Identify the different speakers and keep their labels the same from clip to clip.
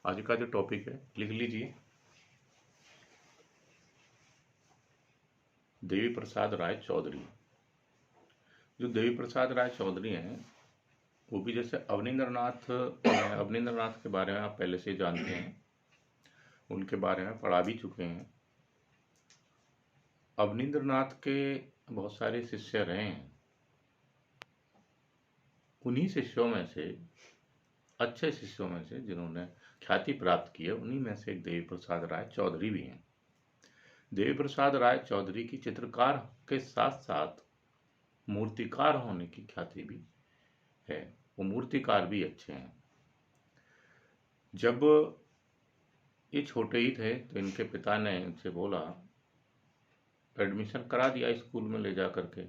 Speaker 1: आज का जो टॉपिक है लिख लीजिए, देवी प्रसाद राय चौधरी। जो देवी प्रसाद राय चौधरी हैं वो भी जैसे अवनींद्रनाथ के बारे में आप पहले से जानते हैं, उनके बारे में पढ़ा भी चुके हैं। अवनींद्रनाथ के बहुत सारे शिष्य रहे हैं। उन्हीं शिष्यों में से, अच्छे शिष्यों में से जिन्होंने ख्याति प्राप्त की है, उन्हीं में से एक देवी प्रसाद राय चौधरी भी हैं। देवी प्रसाद राय चौधरी की चित्रकार के साथ साथ मूर्तिकार होने की ख्याति भी है। वो मूर्तिकार भी अच्छे हैं। जब ये छोटे ही थे तो इनके पिता ने इनसे बोला, एडमिशन करा दिया स्कूल में ले जा करके।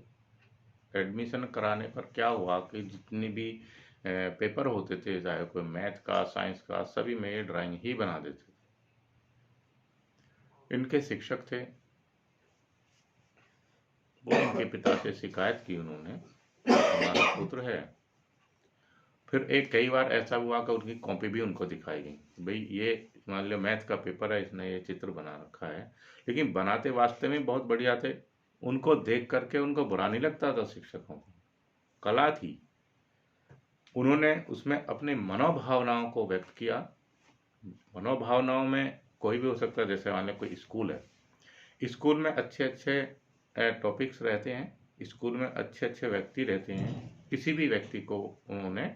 Speaker 1: एडमिशन कराने पर क्या हुआ कि जितनी भी पेपर होते थे, चाहे कोई मैथ का, साइंस का, सभी में ये ड्राइंग ही बना देते थे। इनके शिक्षक थे, वो इनके पिता से शिकायत की उन्होंने, हमारा पुत्र है। फिर एक कई बार ऐसा हुआ कि उनकी कॉपी भी उनको दिखाई गई, भाई ये मान लो मैथ का पेपर है, इसने ये चित्र बना रखा है, लेकिन बनाते वास्तव में बहुत बढ़िया थे। उनको देख करके उनको बुरा नहीं लगता था। शिक्षकों को कला थी, उन्होंने उसमें अपने मनोभावनाओं को व्यक्त किया। मनोभावनाओं में कोई भी हो सकता है, जैसे मान लो कोई स्कूल है, स्कूल में अच्छे अच्छे टॉपिक्स रहते हैं, स्कूल में अच्छे अच्छे व्यक्ति रहते हैं। किसी भी व्यक्ति को उन्होंने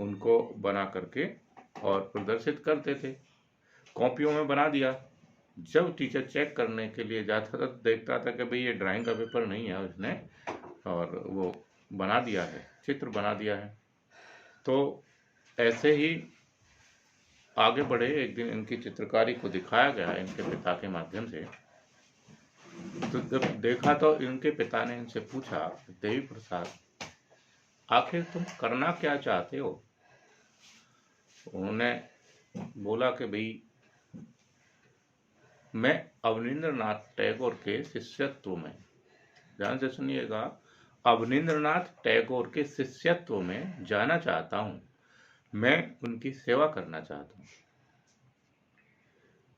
Speaker 1: उनको बना करके और प्रदर्शित करते थे। कॉपियों में बना दिया। जब टीचर चेक करने के लिए जाता था तो देखता था कि भाई ये ड्राइंग का पेपर नहीं है उसने, और वो बना दिया है, चित्र बना दिया है। तो ऐसे ही आगे बढ़े। एक दिन इनकी चित्रकारी को दिखाया गया इनके पिता के माध्यम से। तो जब देखा तो इनके पिता ने इनसे पूछा, देवी प्रसाद आखिर तुम करना क्या चाहते हो? उन्होंने बोला कि भाई मैं अवनींद्रनाथ टैगोर के शिष्यत्व में, ध्यान से सुनिएगा, अवनींद्रनाथ टैगोर के शिष्यत्व में जाना चाहता हूं, मैं उनकी सेवा करना चाहता हूं।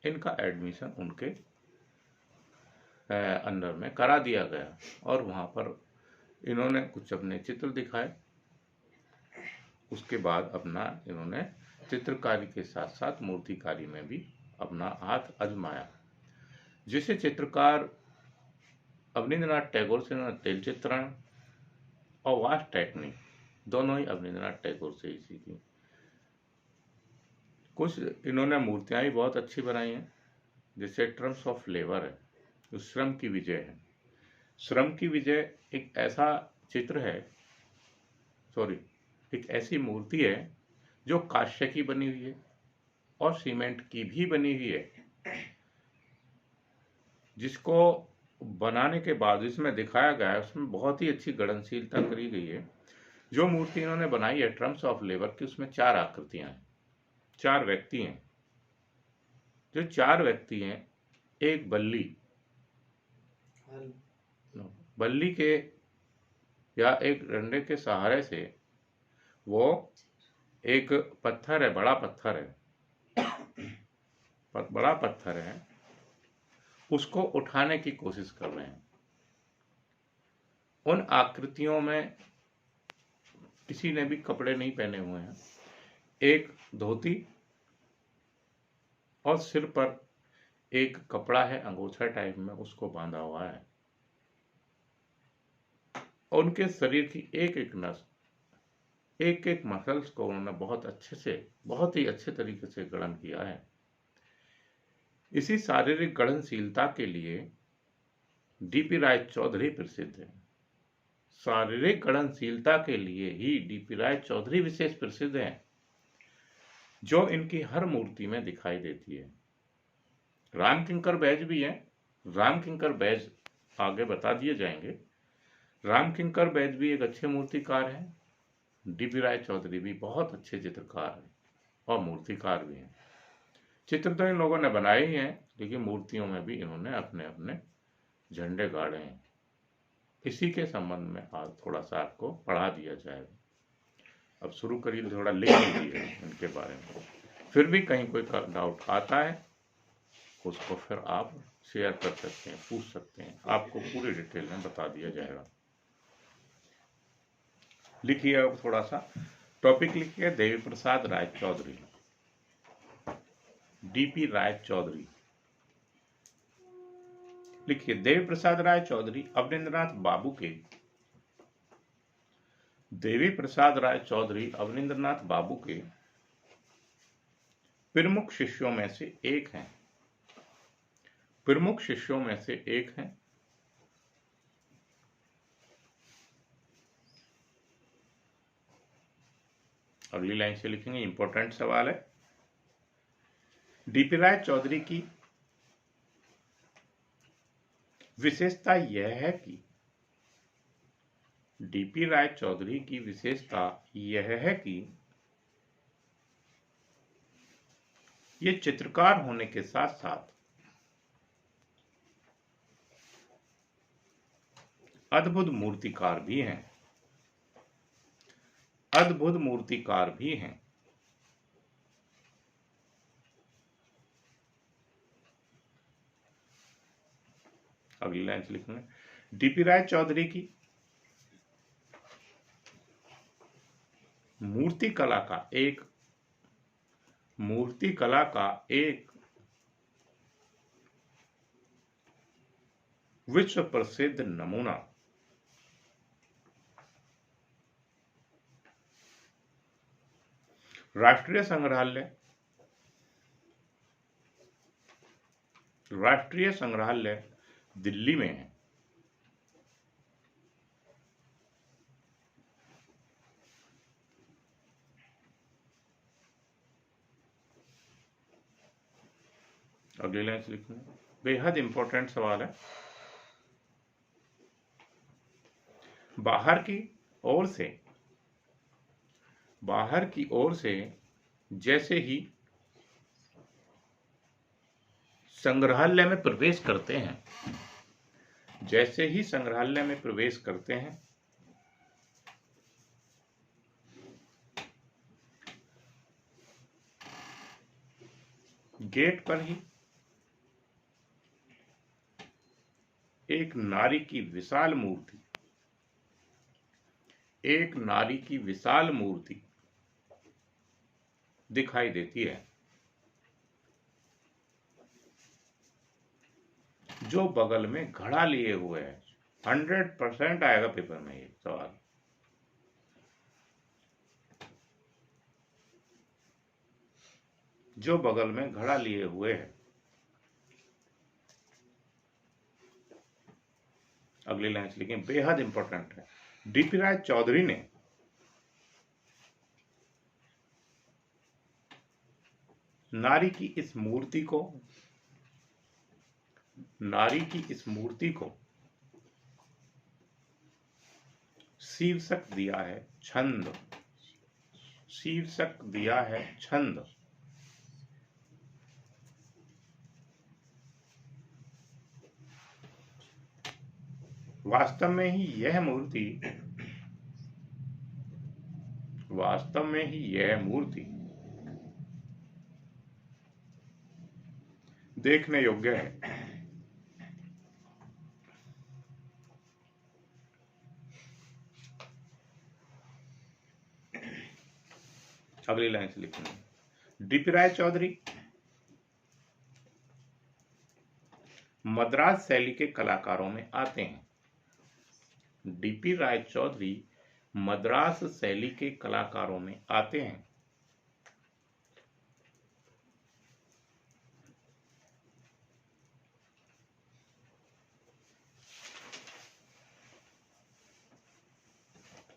Speaker 1: इनका एडमिशन उनके अंडर में करा दिया गया और वहां पर इन्होंने कुछ अपने चित्र दिखाए। उसके बाद अपना इन्होंने चित्रकारी के साथ साथ मूर्तिकारी में भी अपना हाथ आजमाया। जिसे चित्रकार अवनींद्रनाथ टैगोर से इन्होंने तेल चित्रण और वास्ट टेक्निक दोनों ही अवनींद्रनाथ टैगोर से ही सीखी। कुछ इन्होंने मूर्तियां भी बहुत अच्छी बनाई हैं, जैसे टर्म्स ऑफ लेबर है, जो श्रम की विजय है। श्रम की विजय एक ऐसा चित्र है, सॉरी, एक ऐसी मूर्ति है जो कांस्य की बनी हुई है और सीमेंट की भी बनी हुई है। जिसको बनाने के बाद इसमें दिखाया गया है, उसमें बहुत ही अच्छी गणनशीलता करी गई है। जो मूर्ति इन्होंने बनाई है टर्म्स ऑफ लेबर की, उसमें 4 आकृतियां हैं, 4 व्यक्ति हैं। जो 4 व्यक्ति हैं, एक बल्ली के या एक डंडे के सहारे से, वो एक पत्थर है, बड़ा पत्थर है, उसको उठाने की कोशिश कर रहे हैं। उन आकृतियों में किसी ने भी कपड़े नहीं पहने हुए हैं, एक धोती और सिर पर एक कपड़ा है अंगोछा टाइप में, उसको बांधा हुआ है। और उनके शरीर की एक एक नस, एक एक मसल्स को उन्होंने बहुत अच्छे से, बहुत ही अच्छे तरीके से गढ़न किया है। इसी शारीरिक गढ़नशीलता के लिए डीपी राय चौधरी प्रसिद्ध है। शारीरिक गढ़नशीलता के लिए ही डीपी राय चौधरी विशेष प्रसिद्ध हैं, जो इनकी हर मूर्ति में दिखाई देती है। रामकिंकर बैज भी हैं। रामकिंकर बैज आगे बता दिए जाएंगे। रामकिंकर बैज भी एक अच्छे मूर्तिकार हैं। डीपी राय चौधरी भी बहुत अच्छे चित्रकार हैं और मूर्तिकार भी हैं। चित्र तो इन लोगों ने बनाए ही हैं, लेकिन मूर्तियों में भी इन्होंने अपने अपने झंडे गाड़े हैं। इसी के संबंध में आज थोड़ा सा आपको पढ़ा दिया जाएगा। अब शुरू करिए, थोड़ा लिख लीजिए इनके बारे में, फिर भी कहीं कोई डाउट आता है उसको फिर आप शेयर कर सकते हैं, पूछ सकते हैं, आपको पूरी डिटेल में बता दिया जाएगा। लिखिए अब थोड़ा सा टॉपिक लिखिए, देवी प्रसाद राय चौधरी, डीपी राय चौधरी। लिखिए देवी प्रसाद राय चौधरी अवनींद्रनाथ बाबू के, देवी प्रसाद राय चौधरी अवनींद्रनाथ बाबू के प्रमुख शिष्यों में से एक हैं, प्रमुख शिष्यों में से एक हैं। अगली लाइन से लिखेंगे, इंपॉर्टेंट सवाल है। डीपी राय चौधरी की विशेषता यह है कि, डीपी राय चौधरी की विशेषता यह है कि ये चित्रकार होने के साथ साथ अद्भुत मूर्तिकार भी हैं, अद्भुत मूर्तिकार भी हैं। अगली लाइन से लिखेंगे, डीपी राय चौधरी की मूर्ति कला का एक विश्व प्रसिद्ध नमूना राष्ट्रीय संग्रहालय दिल्ली में है। अगली लाइन से लिखेंगे, बेहद इंपॉर्टेंट सवाल है। बाहर की ओर से जैसे ही संग्रहालय में प्रवेश करते हैं, गेट पर ही एक नारी की विशाल मूर्ति दिखाई देती है, जो बगल में घड़ा लिए हुए है। 100% आएगा पेपर में ये सवाल। जो बगल में घड़ा लिए हुए है। अगली लाइन से लिखें, बेहद इंपॉर्टेंट है। डीपी राय चौधरी ने नारी की इस मूर्ति को शीर्षक दिया है छंद। वास्तव में ही यह मूर्ति देखने योग्य है। अगली लाइन से लिखेंगे, डीपी राय चौधरी मद्रास शैली के कलाकारों में आते हैं। डीपी राय चौधरी मद्रास शैली के कलाकारों में आते हैं।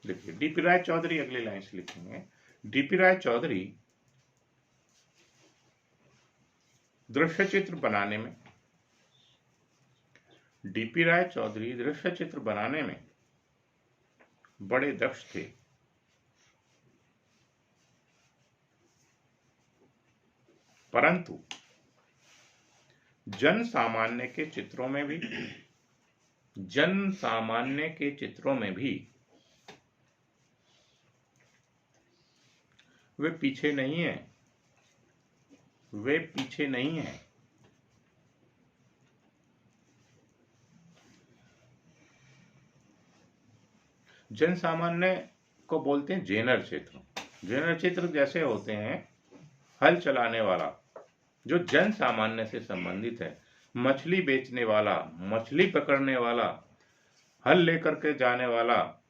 Speaker 1: देखिए डीपी राय चौधरी, अगली लाइन से लिखेंगे, डीपी राय चौधरी दृश्य चित्र बनाने में बड़े दक्ष थे। परंतु जन सामान्य के चित्रों में भी वे पीछे नहीं है। वे पीछे नहीं हैं। जन सामान्य को बोलते हैं जेनर चित्र। जेनर चित्र जैसे होते हैं हल चलाने वाला, जो जन सामान्य से संबंधित है, मछली बेचने वाला, मछली पकड़ने वाला, हल लेकर के जाने वाला,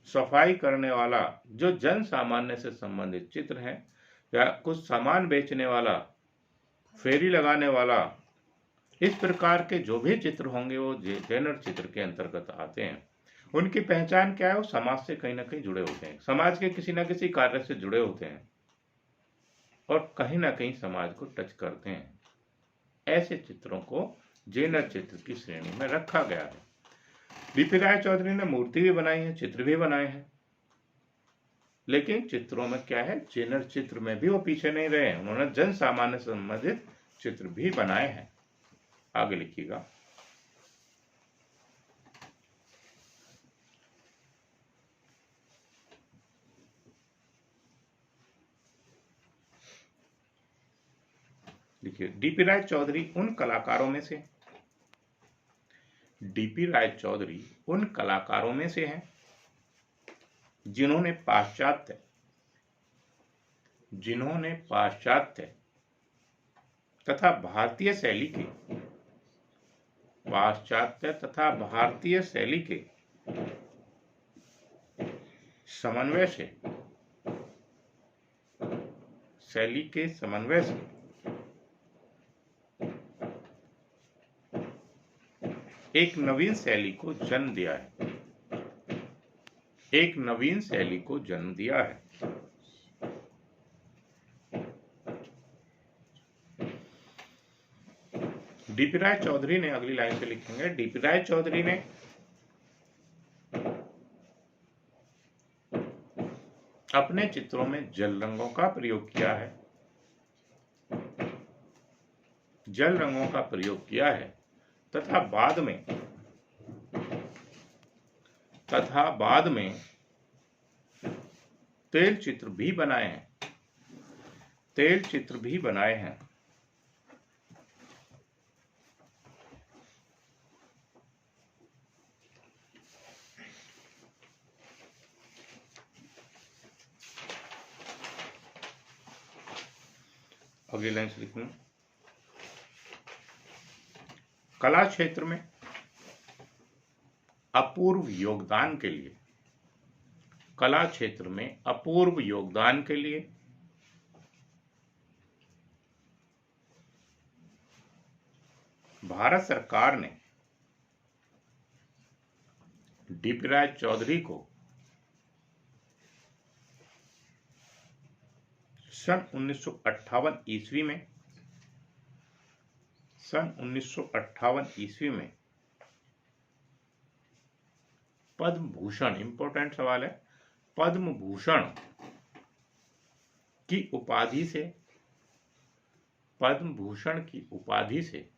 Speaker 1: सफाई करने वाला, जो जन सामान्य से संबंधित चित्र है, या कुछ सामान बेचने वाला, फेरी लगाने वाला, इस प्रकार के जो भी चित्र होंगे वो जेनर चित्र के अंतर्गत आते हैं। उनकी पहचान क्या है? वो समाज से कहीं ना कहीं जुड़े होते हैं, समाज के किसी ना किसी कार्य से जुड़े होते हैं और कहीं ना कहीं समाज को टच करते हैं। ऐसे चित्रों को जेनर चित्र की श्रेणी में रखा गया है। डीपी राय चौधरी ने मूर्ति भी बनाई है, चित्र भी बनाए हैं, लेकिन चित्रों में क्या है, जेनर चित्र में भी वो पीछे नहीं रहे हैं, उन्होंने जन सामान्य से संबंधित चित्र भी बनाए हैं। आगे लिखिएगा। देखिए, डीपी राय चौधरी उन कलाकारों में से डीपी राय चौधरी उन कलाकारों में से हैं जिन्होंने पाश्चात्य तथा भारतीय शैली के समन्वय से एक नवीन शैली को जन्म दिया है। डीपी राय चौधरी ने, अगली लाइन से लिखेंगे, डीपी राय चौधरी ने अपने चित्रों में जल रंगों का प्रयोग किया है तथा बाद में तेल चित्र भी बनाए हैं। अगली लाइन से लिखूं, कला क्षेत्र में अपूर्व योगदान के लिए भारत सरकार ने डीपी राय चौधरी को सन 1958 ईस्वी में पद्म भूषण, इंपॉर्टेंट सवाल है, पद्म भूषण की उपाधि से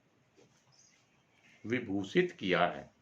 Speaker 1: विभूषित किया है।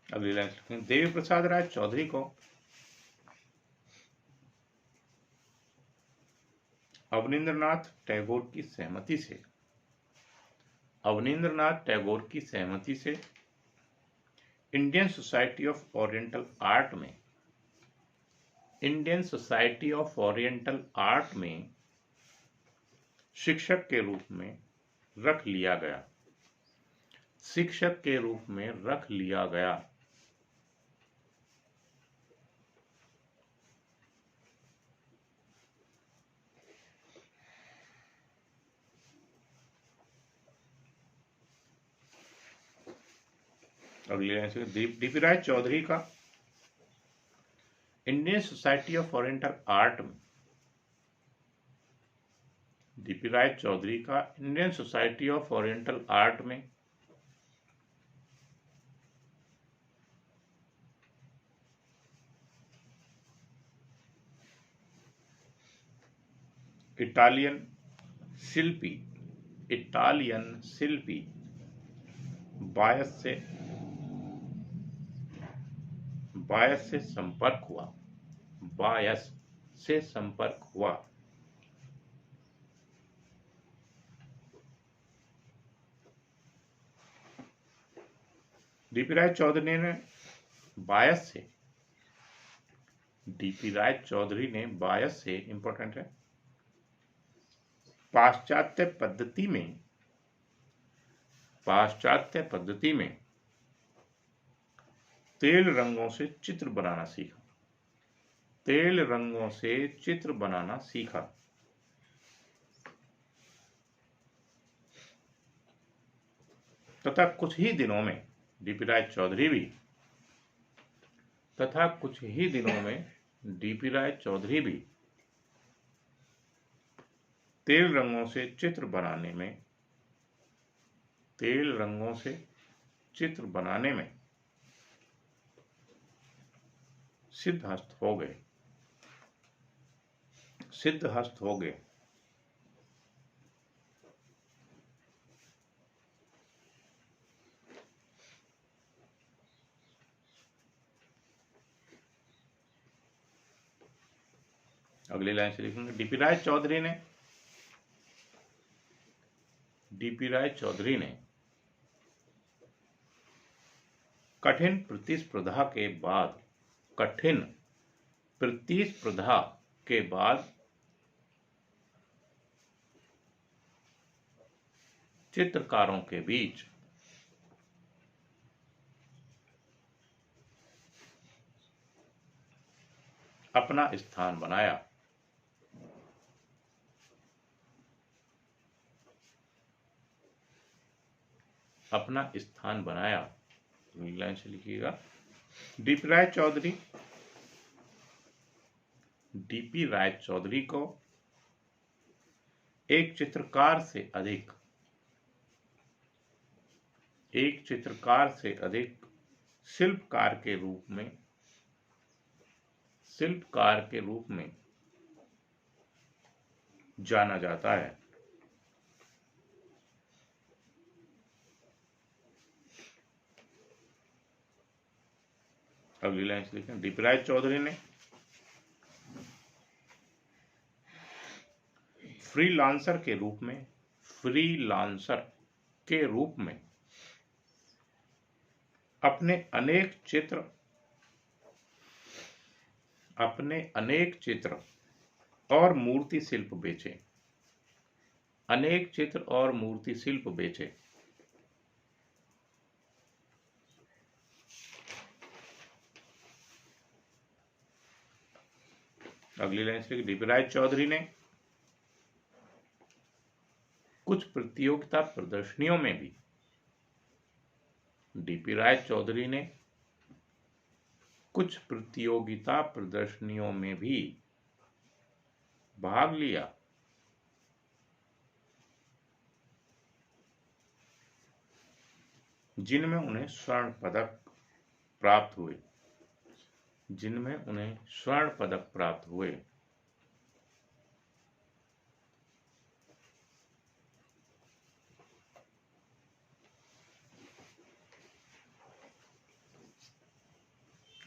Speaker 1: अगली लाइन लिखें, देवी प्रसाद राय चौधरी को अवनींद्रनाथ टैगोर की सहमति से Indian society of oriental art में शिक्षक के रूप में रख लिया गया। अगली लाइन से डीपी राय चौधरी का Indian society of oriental art में, डीपी राय चौधरी का Indian society of oriental art में इटालियन शिल्पी बायस से संपर्क हुआ। डीपी राय चौधरी ने बायस से इंपॉर्टेंट है, पाश्चात्य पद्धति में तेल रंगों से चित्र बनाना सीखा। तथा कुछ ही दिनों में डीपी राय चौधरी भी तेल रंगों से चित्र बनाने में सिद्धहस्त हो गए। अगली लाइन से लिखेंगे डीपी राय चौधरी ने कठिन प्रतिस्पर्धा के बाद चित्रकारों के बीच अपना स्थान बनाया। लाइन से लिखिएगा डीपी राय चौधरी को एक चित्रकार से अधिक शिल्पकार के रूप में जाना जाता है। अगली लाइन से लिखें डीपी राय चौधरी ने फ्रीलांसर के रूप में अपने अनेक चित्र और मूर्ति शिल्प बेचे। अगली लाइन से डीपी राय चौधरी ने कुछ प्रतियोगिता प्रदर्शनियों में भी भाग लिया, जिनमें उन्हें स्वर्ण पदक प्राप्त हुए।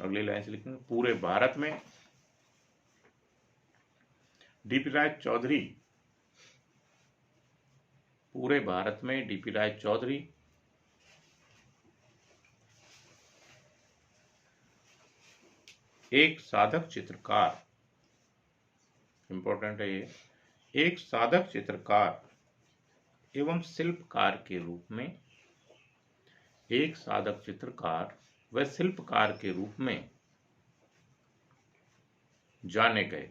Speaker 1: अगली लाइन से लिखेंगे पूरे भारत में डीपी राय चौधरी एक साधक चित्रकार, इंपॉर्टेंट है ये, एक साधक चित्रकार एवं शिल्पकार के रूप में जाने गए।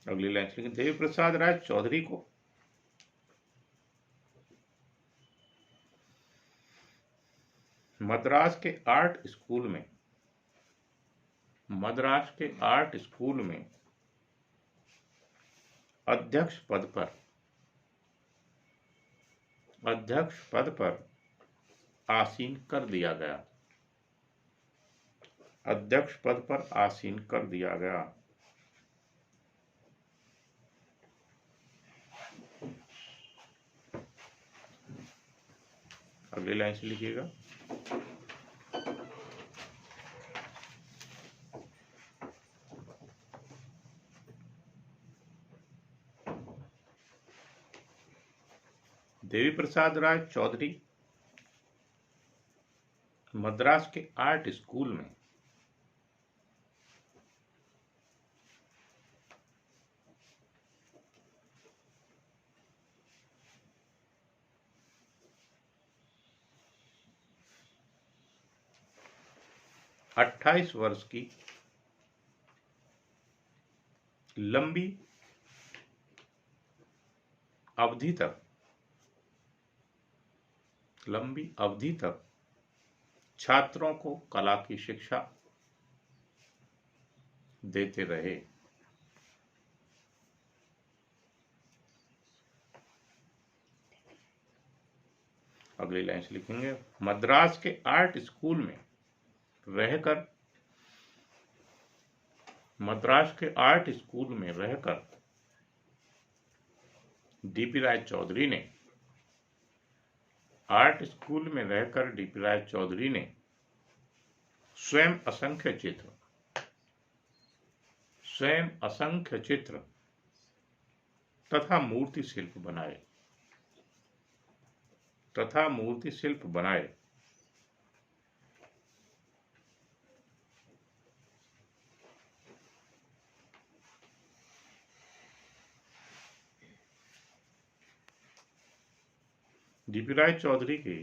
Speaker 1: अगली लाइन लिखिए, देवी प्रसाद राय चौधरी को मद्रास के आर्ट स्कूल में अध्यक्ष पद पर आसीन कर दिया गया। अध्यक्ष पद पर आसीन कर दिया गया। अगली लाइन से लिखिएगा, देवी प्रसाद राय चौधरी मद्रास के आर्ट स्कूल में अट्ठाईस वर्ष की लंबी अवधि तक छात्रों को कला की शिक्षा देते रहे। अगली लाइन से लिखेंगे, मद्रास के आर्ट स्कूल में रहकर डीपी राय चौधरी ने स्वयं असंख्य चित्र तथा मूर्ति शिल्प बनाए। डीपी राय चौधरी के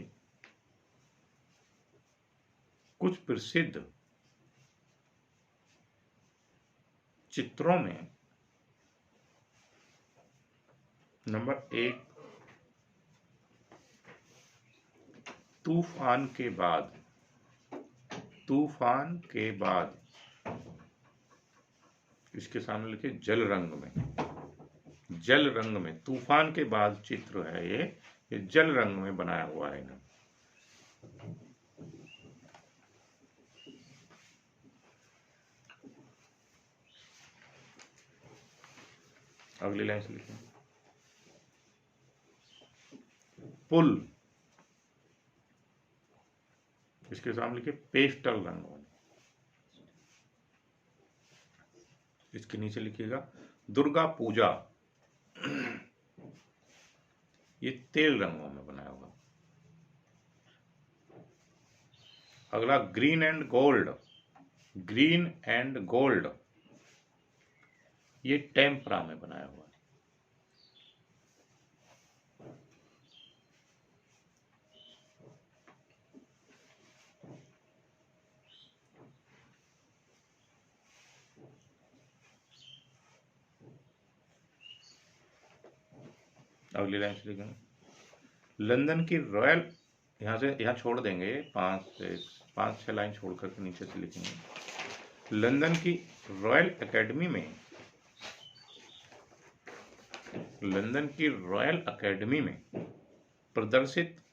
Speaker 1: कुछ प्रसिद्ध चित्रों में नंबर 1, तूफान के बाद इसके सामने लिखे जल रंग में तूफान के बाद चित्र है ये जल रंग में बनाया हुआ है इन्होंने। अगली लाइन से लिखें, पुल, इसके सामने लिखे पेस्टल रंग में। इसके नीचे लिखिएगा दुर्गा पूजा, ये तेल रंगों में बनाया हुआ। अगला ग्रीन एंड गोल्ड, ये टेम्परा में बनाया हुआ। अगली लाइन से लिखेंगे, लंदन की रॉयल, यहाँ छोड़ देंगे 5-6 लाइन छोड़ करके नीचे से लिखेंगे, लंदन की रॉयल अकेडमी में प्रदर्शित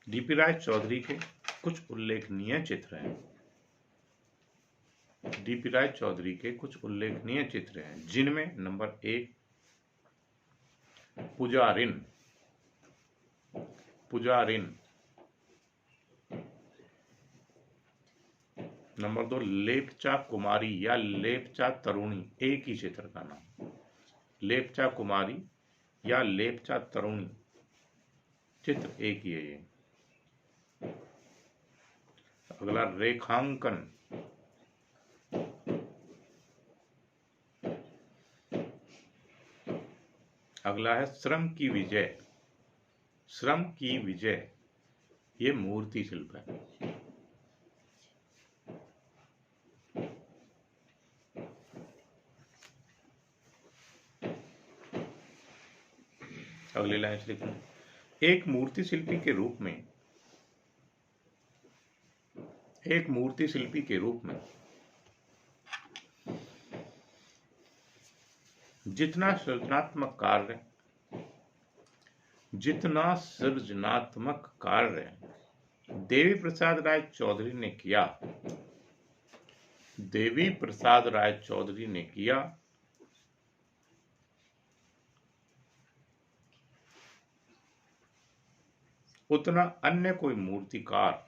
Speaker 1: डीपी राय चौधरी के कुछ उल्लेखनीय चित्र हैं जिनमें नंबर 1, पुजारिन, नंबर 2, लेपचा कुमारी या लेपचा तरुणी, एक ही चित्र का नाम, लेपचा कुमारी या लेपचा तरुणी, चित्र एक ही है ये। अगला रेखांकन, अगला है श्रम की विजय। श्रम की विजय ये मूर्ति शिल्प है। अगली लाइन से लिखना, एक मूर्ति शिल्पी के रूप में, एक मूर्ति शिल्पी के रूप में जितना सृजनात्मक कार्य, जितना सृजनात्मक कार्य देवी प्रसाद राय चौधरी ने किया, देवी प्रसाद राय चौधरी ने किया, उतना अन्य कोई मूर्तिकार,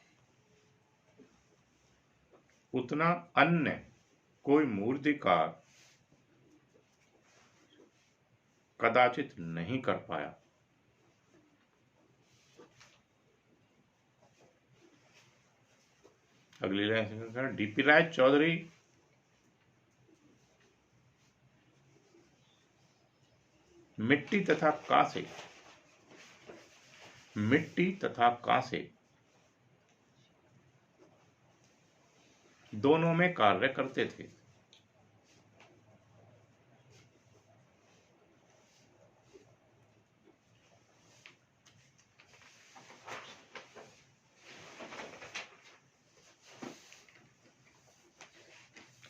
Speaker 1: उतना अन्य कोई मूर्तिकार कदाचित नहीं कर पाया। अगली लाइन, डीपी राय चौधरी मिट्टी तथा कांसे, मिट्टी तथा कांसे दोनों में कार्य करते थे।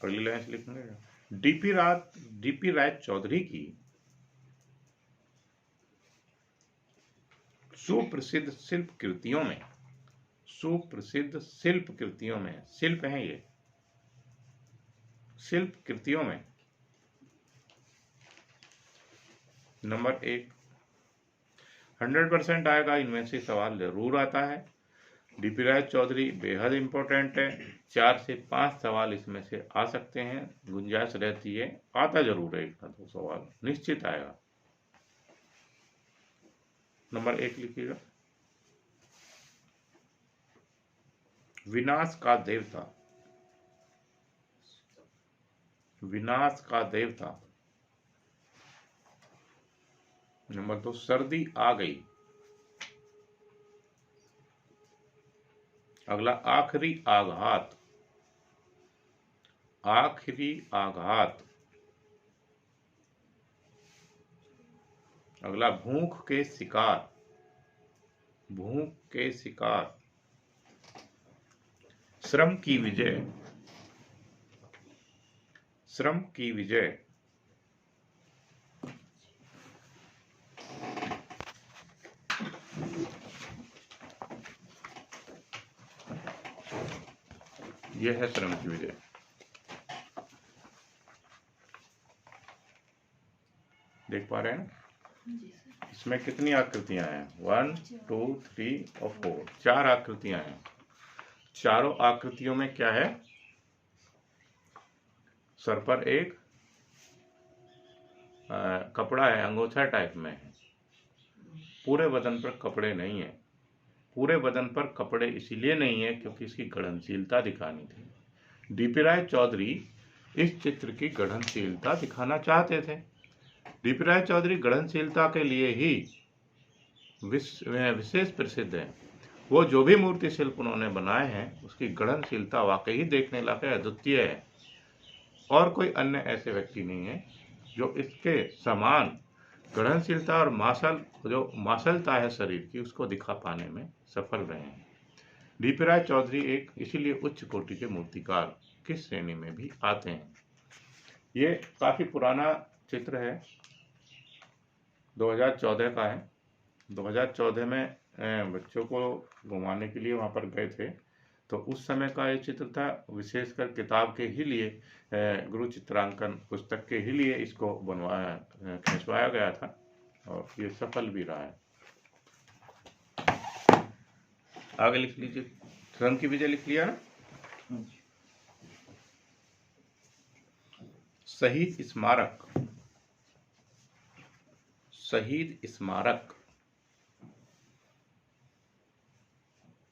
Speaker 1: अगली लाइन से लिखेंगे, डीपी राय चौधरी की सुप्रसिद्ध शिल्प कृतियों में, सुप्रसिद्ध शिल्प कृतियों में, शिल्प हैं ये, शिल्प कृतियों में नंबर 1 100% आएगा, इनमें से सवाल जरूर आता है। डीपी राय चौधरी बेहद इंपॉर्टेंट है, 4 से 5 सवाल इसमें से आ सकते हैं, गुंजाइश रहती है, आता जरूर है, 1 ना 2 सवाल निश्चित आएगा। नंबर 1 लिखिएगा, विनाश का देवता, विनाश का देवता। नंबर 2 सर्दी आ गई। अगला आखिरी आघात, आखिरी आघात। अगला भूख के शिकार, भूख के शिकार। श्रम की विजय, श्रम की विजय। यह है श्रम की विजय। देख पा रहे हैं ना, इसमें कितनी आकृतियां हैं, 1 2 3 और 4, 4 आकृतियां हैं। चारों आकृतियों में क्या है, सर पर एक कपड़ा है, अंगोछा टाइप में है, पूरे बदन पर कपड़े नहीं है। पूरे बदन पर कपड़े इसीलिए नहीं है क्योंकि इसकी गढ़नशीलता दिखानी थी। डीपी राय चौधरी इस चित्र की गढ़नशीलता दिखाना चाहते थे। डीपी राय चौधरी गढ़नशीलता के लिए ही विशेष प्रसिद्ध है। वो जो भी मूर्ति शिल्प उन्होंने बनाए हैं उसकी गढ़नशीलता वाकई देखने लायक है, अद्वितीय है, और कोई अन्य ऐसे व्यक्ति नहीं है जो इसके समान गढ़नशीलता और मासलता है शरीर की, उसको दिखा पाने में सफल रहे हैं। डीपी राय चौधरी एक इसीलिए उच्च कोटि के मूर्तिकार की श्रेणी में भी आते हैं। ये काफी पुराना चित्र है, 2014 का है। 2014 में बच्चों को घुमाने के लिए वहां पर गए थे, तो उस समय का ये चित्र था। विशेषकर किताब के ही लिए, गुरु चित्रांकन पुस्तक के ही लिए इसको बनवाया, खिंचवाया गया था, और ये सफल भी रहा है। आगे लिख लीजिए, श्रम की विजय लिख लिया ना। शहीद स्मारक, शहीद स्मारक।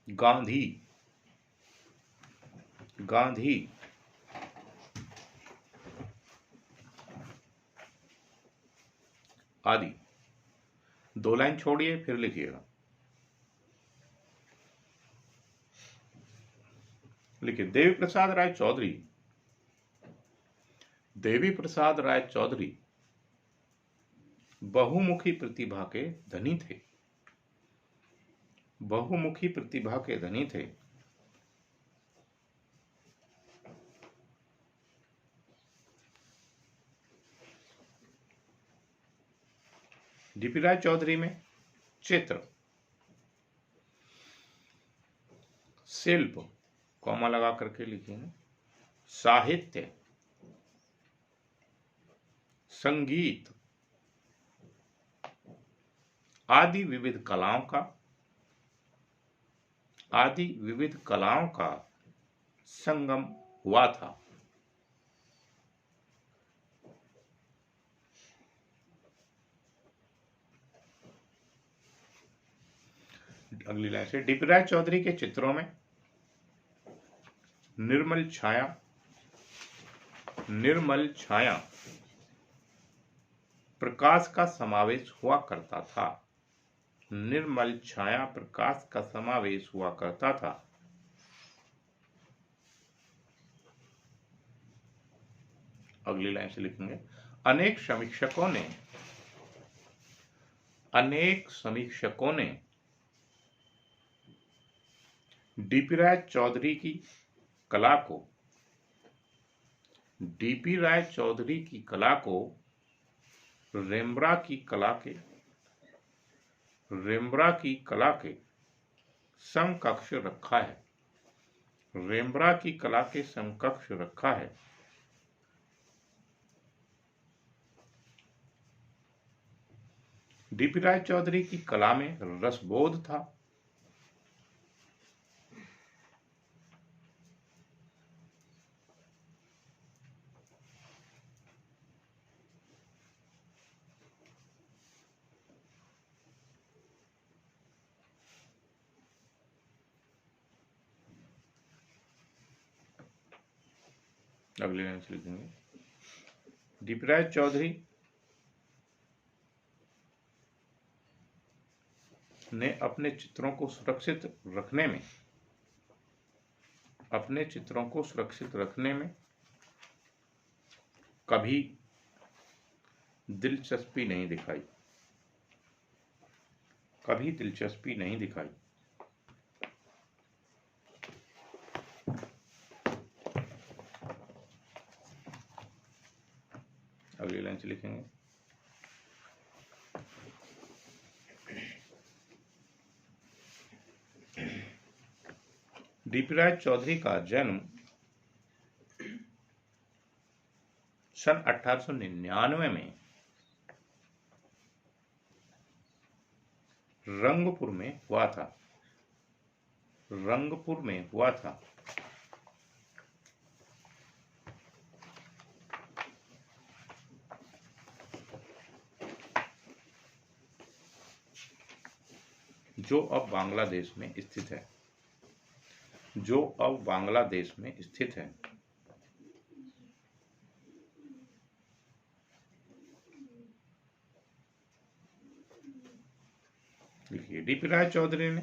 Speaker 1: गांधी, गांधी। आदि। 2 लाइन छोड़िए फिर लिखिएगा। लिखिए, देवी प्रसाद राय चौधरी, देवी प्रसाद राय चौधरी बहुमुखी प्रतिभा के धनी थे, बहुमुखी प्रतिभा के धनी थे। डीपी राय चौधरी में चित्र, शिल्प कॉमा लगा करके लिखेंगे, साहित्य, संगीत आदि विविध कलाओं का संगम हुआ था। अगली लाइन से, डीपी राय चौधरी के चित्रों में निर्मल छाया प्रकाश का समावेश हुआ करता था। निर्मल छाया प्रकाश का समावेश हुआ करता था। अगली लाइन से लिखेंगे, अनेक समीक्षकों ने डीपी राय चौधरी की कला को रेम्ब्रा की कला के समकक्ष रखा है। रेम्ब्रा की कला के समकक्ष रखा है। डीपी राय चौधरी की कला में रसबोध था। अगले लाइन से लिखेंगे, डीपी राय चौधरी ने अपने चित्रों को सुरक्षित रखने में कभी दिलचस्पी नहीं दिखाई। अगली लाइन से लिखेंगे, डीपी राय चौधरी का जन्म सन 1899 में रंगपुर में हुआ था। जो अब बांग्लादेश में स्थित है। देखिए, डीपी राय चौधरी ने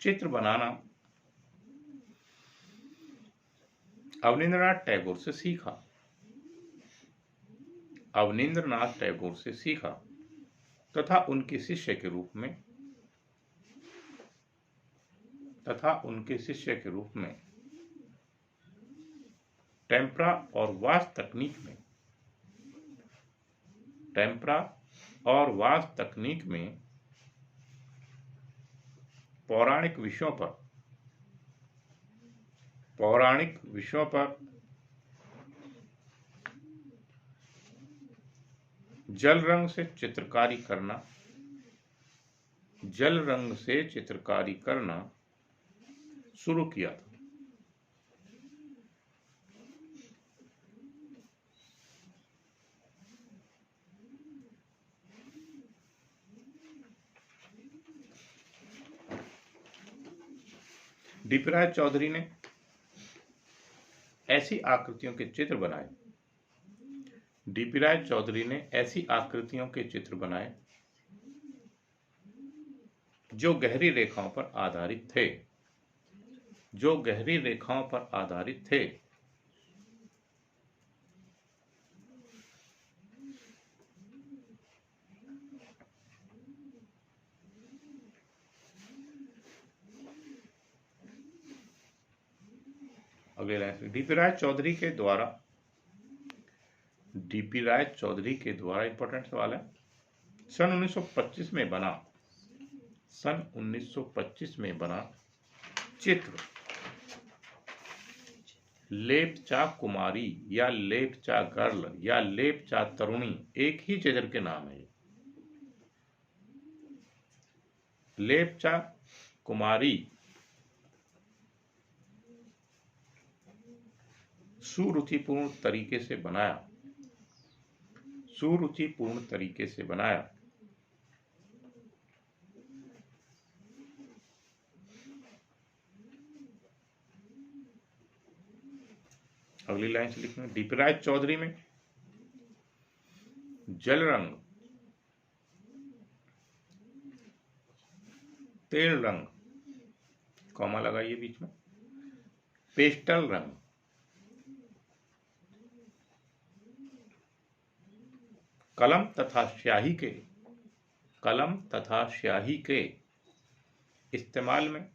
Speaker 1: चित्र बनाना अवनींद्रनाथ टैगोर से सीखा तथा उनके शिष्य के रूप में टेम्परा और वास्त तकनीक में पौराणिक विषयों पर जल रंग से चित्रकारी करना शुरू किया था। डीपी राय चौधरी ने ऐसी आकृतियों के चित्र बनाए जो गहरी रेखाओं पर आधारित थे, जो गहरी रेखाओं पर आधारित थे। अगले लाइन, डीपी राय चौधरी के द्वारा, डीपी राय चौधरी के द्वारा, इंपॉर्टेंट सवाल है, सन 1925 में बना, सन 1925 में बना चित्र लेपचा कुमारी या लेपचा गर्ल या लेपचा तरुणी एक ही चित्र के नाम है। लेपचा कुमारी सुरुचिपूर्ण तरीके से बनाया, सुरुचिपूर्ण तरीके से बनाया। अगली लाइन से लिखेंगे, डीपी राय चौधरी में जल रंग, तेल रंग, कॉमा लगाइए बीच में, पेस्टल रंग, कलम तथा स्याही के, कलम तथा स्याही के इस्तेमाल में,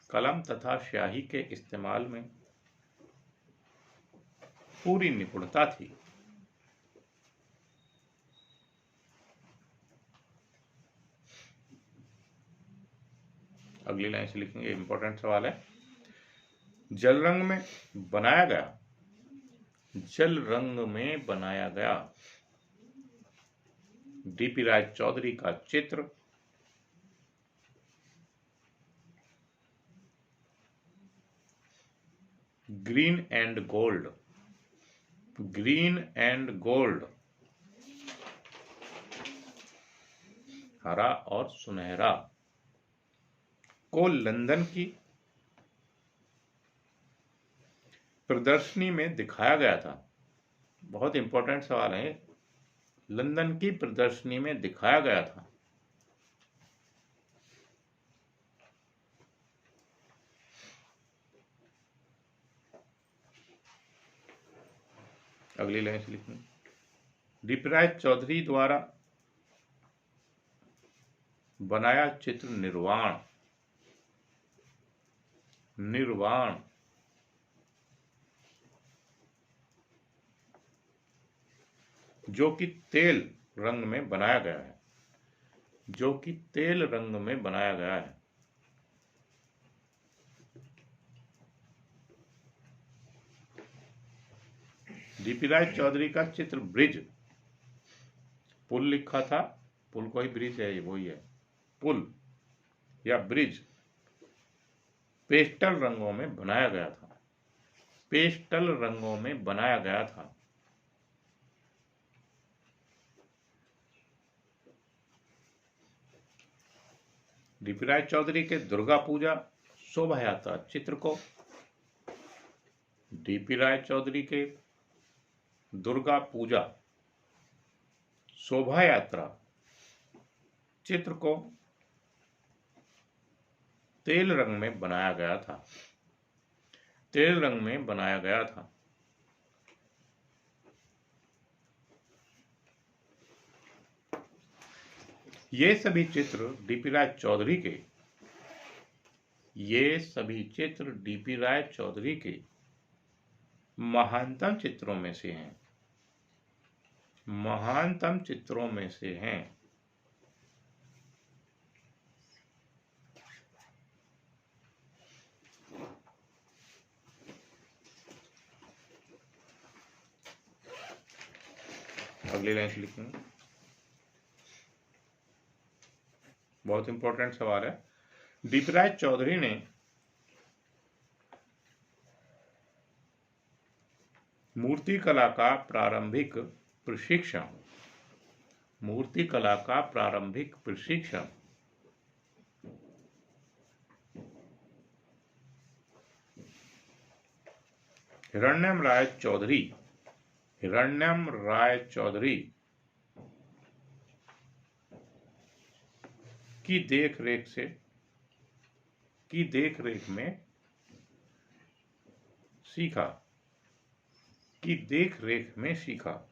Speaker 1: कलम तथा स्याही के इस्तेमाल में पूरी निपुणता थी। अगली लाइन से लिखेंगे, इंपॉर्टेंट सवाल है, जल रंग में बनाया गया, जल रंग में बनाया गया डीपी राय चौधरी का चित्र green and gold, green and gold, हरा और सुनहरा, को लंदन की प्रदर्शनी में दिखाया गया था। बहुत इंपॉर्टेंट सवाल है, लंदन की प्रदर्शनी में दिखाया गया था। अगली लाइन से लिखेंगे, डीपी राय चौधरी द्वारा बनाया चित्र निर्वाण, निर्वाण, जो कि तेल रंग में बनाया गया है, जो कि तेल रंग में बनाया गया है। डीपी राय चौधरी का चित्र ब्रिज, पुल लिखा था, पुल को ही ब्रिज है, ये वही है, पुल या ब्रिज, पेस्टल रंगों में बनाया गया था, पेस्टल रंगों में बनाया गया था। डीपी राय चौधरी के दुर्गा पूजा शोभा यात्रा चित्र को, डीपी राय चौधरी के दुर्गा पूजा शोभा यात्रा चित्र को तेल रंग में बनाया गया था, तेल रंग में बनाया गया था। ये सभी चित्र डीपी राय चौधरी के, ये सभी चित्र डीपी राय चौधरी के महानतम चित्रों में से हैं, महानतम चित्रों में से हैं। अगली लाइन से लिखेंगे, बहुत इंपॉर्टेंट सवाल है, डीपी राय चौधरी ने मूर्ति कला का प्रारंभिक प्रशिक्षण, मूर्ति कला का प्रारंभिक प्रशिक्षण हिरण्यम राय चौधरी, हिरण्यम राय चौधरी की देख रेख में सीखा, की देख रेख में सीखा।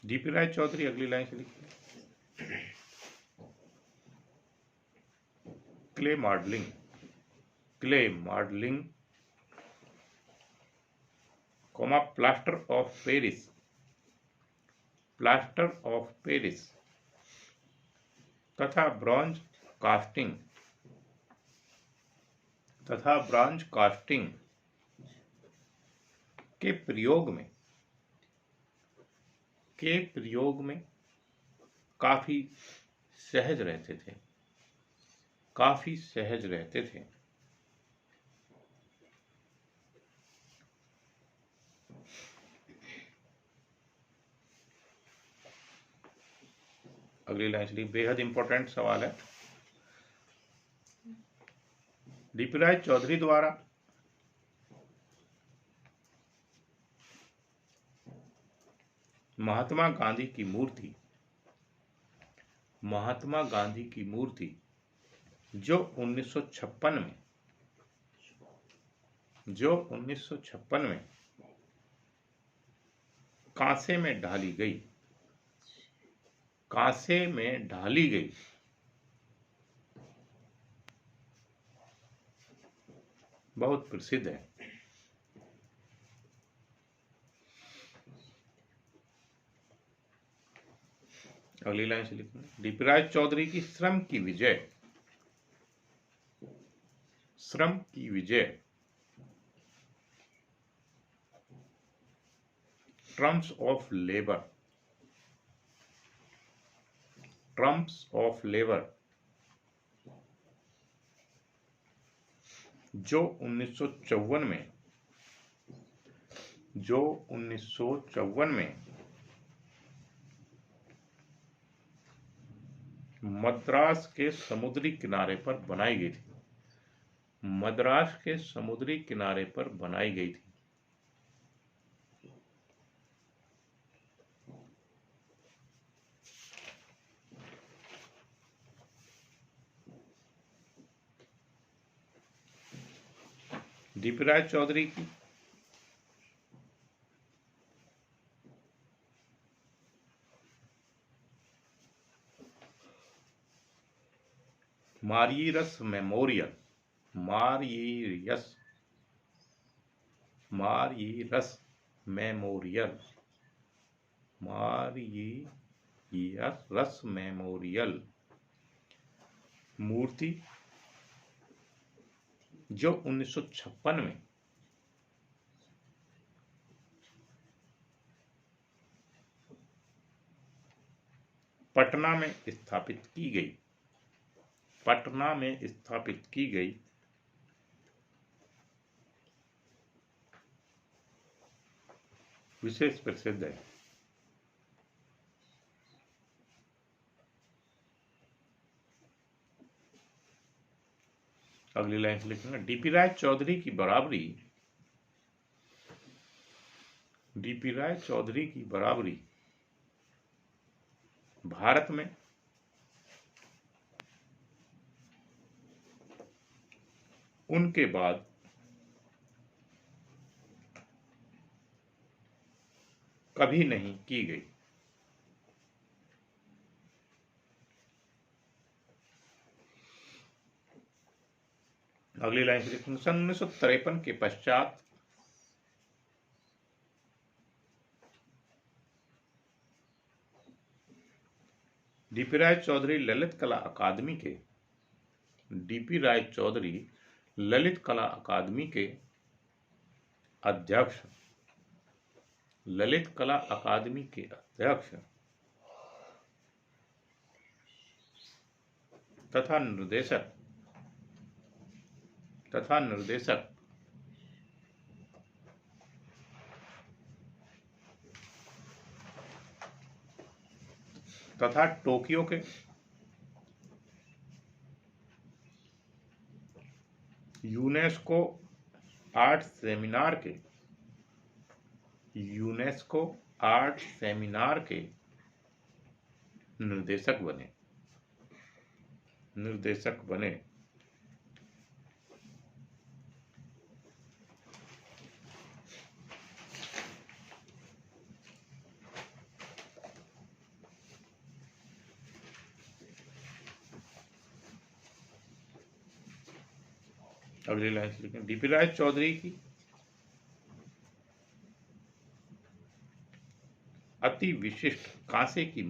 Speaker 1: डीपी राय चौधरी अगली लाइन से लिखिए। Clay modelling comma plaster of Paris तथा ब्रॉन्ज कास्टिंग के प्रयोग में काफी सहज रहते थे। अगली लाइन से बेहद इंपॉर्टेंट सवाल है। डीपी राय चौधरी द्वारा महात्मा गांधी की मूर्ति जो 1956 में कांसे में ढाली गई बहुत प्रसिद्ध है। अगली लाइन से लिखना, डीपी राय चौधरी की श्रम की विजय ट्रम्प्स ऑफ लेबर जो 1954 में मद्रास के समुद्री किनारे पर बनाई गई थी। डीपी राय चौधरी की मारियस मेमोरियल मूर्ति जो 1956 में पटना में स्थापित की गई विशेष प्रसिद्ध है। अगली लाइन से लिखूंगा, डीपी राय चौधरी की बराबरी भारत में उनके बाद कभी नहीं की गई। अगली लाइन से लिखूंगा, सन 1953 के पश्चात डीपी राय चौधरी ललित कला अकादमी के अध्यक्ष तथा निर्देशक तथा टोक्यो के यूनेस्को आर्ट सेमिनार के निर्देशक बने। अगली लाइन से लिखें, डीपी राय चौधरी की अति विशिष्ट कांसे की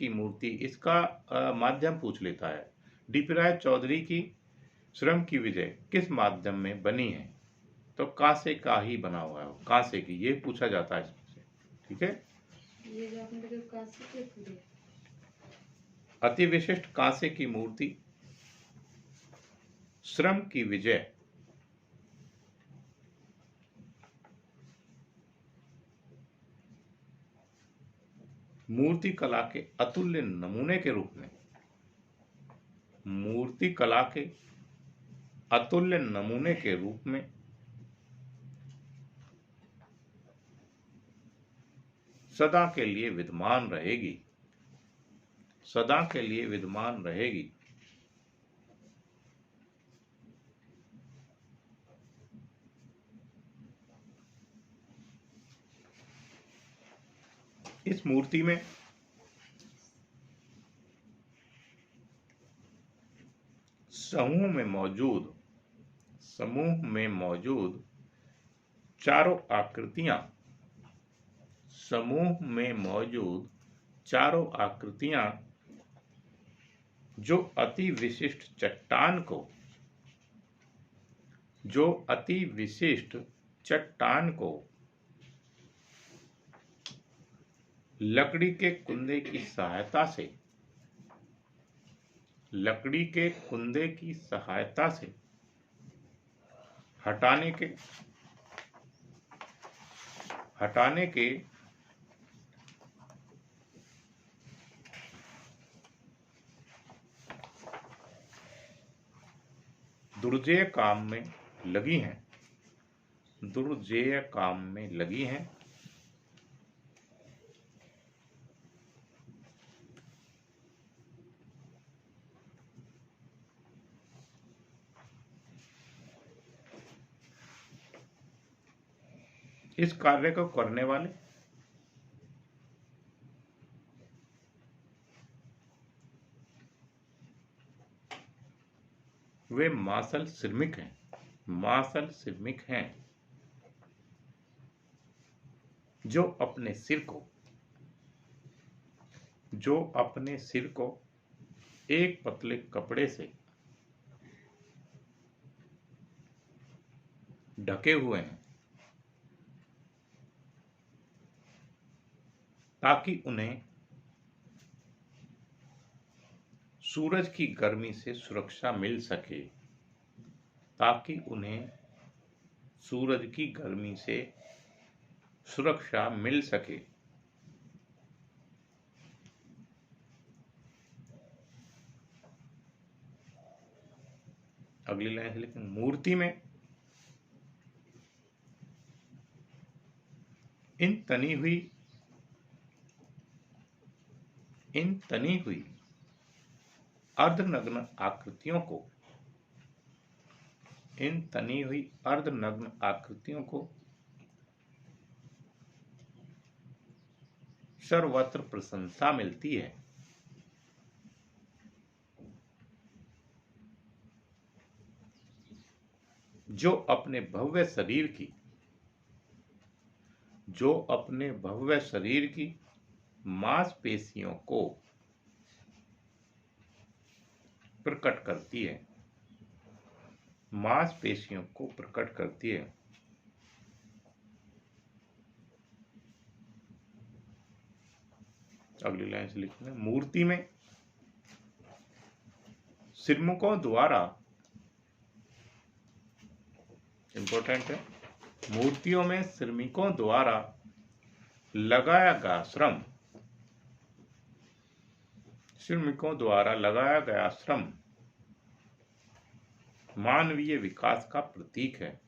Speaker 1: मूर्ति, इसका माध्यम पूछ लेता है। डीपी राय चौधरी की श्रम की विजय किस माध्यम में बनी है? तो कांसे का ही बना हुआ है, कांसे की, ये पूछा जाता है इसमें। ठीक है,
Speaker 2: ये जो आपने देखा कांसे के पूरे
Speaker 1: अति विशिष्ट कांसे की मूर्ति, श्रम की विजय, मूर्ति कला के अतुल्य नमूने के रूप में, सदा के लिए विद्यमान रहेगी। इस मूर्ति में समूह में मौजूद चारों आकृतियां जो अति विशिष्ट चट्टान को लकड़ी के कुंदे की सहायता से हटाने के दुर्जेय काम में लगी हैं। इस कार्य को करने वाले वे मार्शल श्रमिक हैं जो अपने सिर को एक पतले कपड़े से ढके हुए हैं ताकि उन्हें सूरज की गर्मी से सुरक्षा मिल सके। अगली लाइन से लिखें, मूर्ति में इन तनी हुई अर्धनग्न आकृतियों को सर्वत्र प्रशंसा मिलती है। जो अपने भव्य शरीर की मांसपेशियों को प्रकट करती है। अगली लाइन से लिखना, मूर्ति में श्रमिकों द्वारा, इंपॉर्टेंट है, मूर्तियों में श्रमिकों द्वारा लगाया गया श्रम मानवीय विकास का प्रतीक है।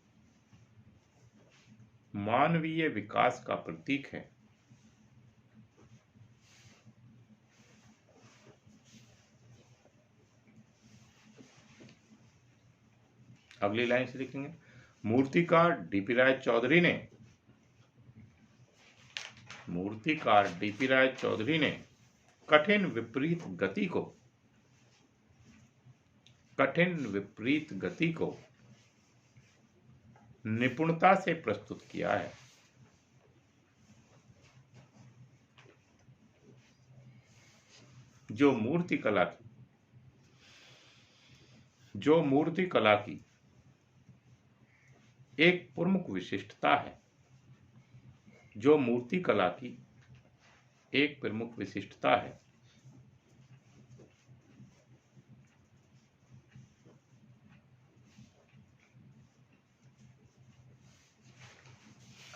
Speaker 1: मानवीय विकास का प्रतीक है। अगली लाइन से लिखेंगे, मूर्तिकार डीपी राय चौधरी ने, मूर्तिकार डीपी राय चौधरी ने कठिन विपरीत गति को, कठिन विपरीत गति को निपुणता से प्रस्तुत किया है। जो मूर्ति कला की एक प्रमुख विशिष्टता है, जो मूर्ति कला की एक प्रमुख विशिष्टता है।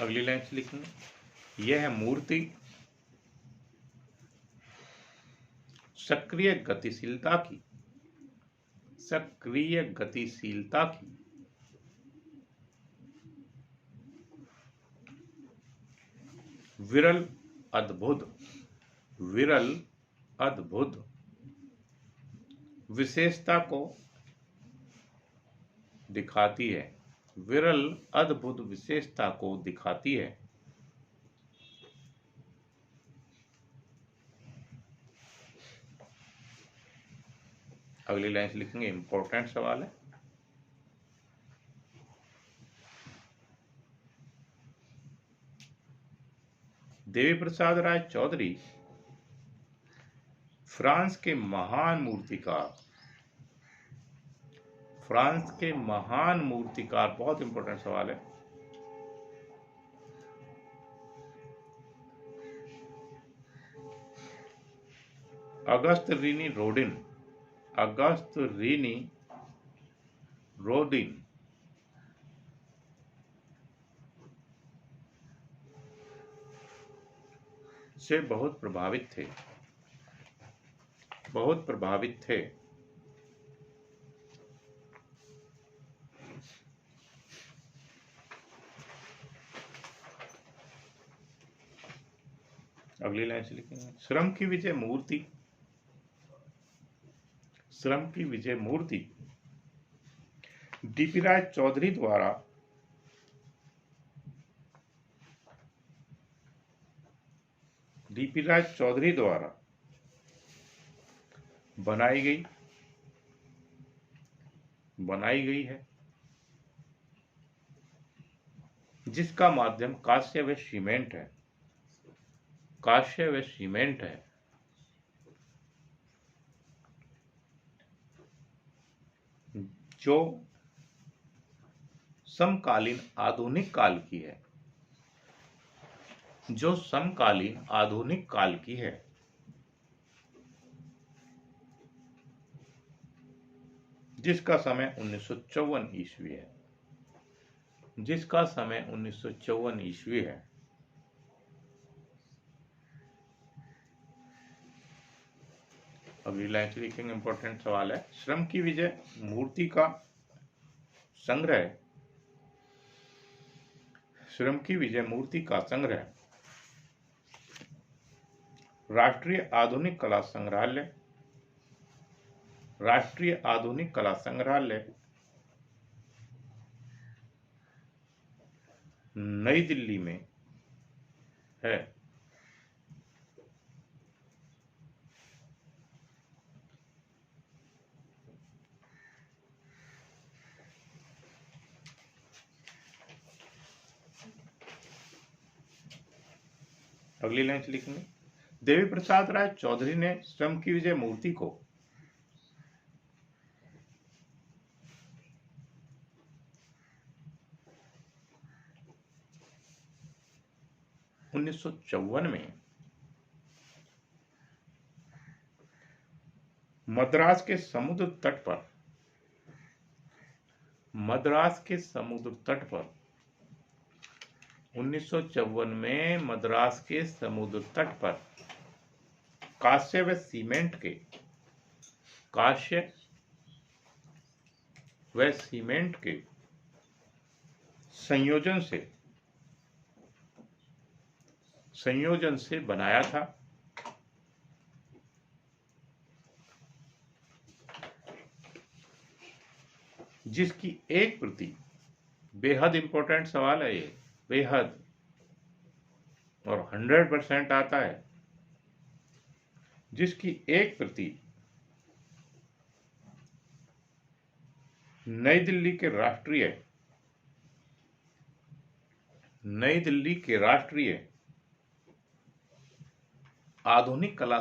Speaker 1: अगली लाइन से लिखेंगे, यह मूर्ति सक्रिय गतिशीलता की, सक्रिय गतिशीलता की विरल अद्भुत विशेषता को दिखाती है। विरल अद्भुत विशेषता को दिखाती है। अगली लाइन से लिखेंगे, इंपॉर्टेंट सवाल है। देवी प्रसाद राय चौधरी फ्रांस के महान मूर्तिकार, बहुत इंपॉर्टेंट सवाल है। अगस्त रीनी रोडिन से बहुत प्रभावित थे। अगली लाइन से लिखेंगे, श्रम की विजय मूर्ति डीपी राय चौधरी द्वारा बनाई गई है, जिसका माध्यम कांस्य व सीमेंट है। जो समकालीन आधुनिक काल की है। जिसका समय 1954 ईस्वी है। अगली लाइन से लिखेंगे, इंपॉर्टेंट सवाल है। श्रम की विजय मूर्ति का संग्रह राष्ट्रीय आधुनिक कला संग्रहालय नई दिल्ली में है। अगली लाइन से लिखेंगे, देवी प्रसाद राय चौधरी ने श्रम की विजय मूर्ति को 1954 में मद्रास के समुद्र तट पर 1954 में मद्रास के समुद्र तट पर कांस्य वह सीमेंट के संयोजन से बनाया था, जिसकी एक प्रति, बेहद इंपॉर्टेंट सवाल है ये, बेहद, और 100% आता है, जिसकी एक प्रति नई दिल्ली के राष्ट्रीय आधुनिक कला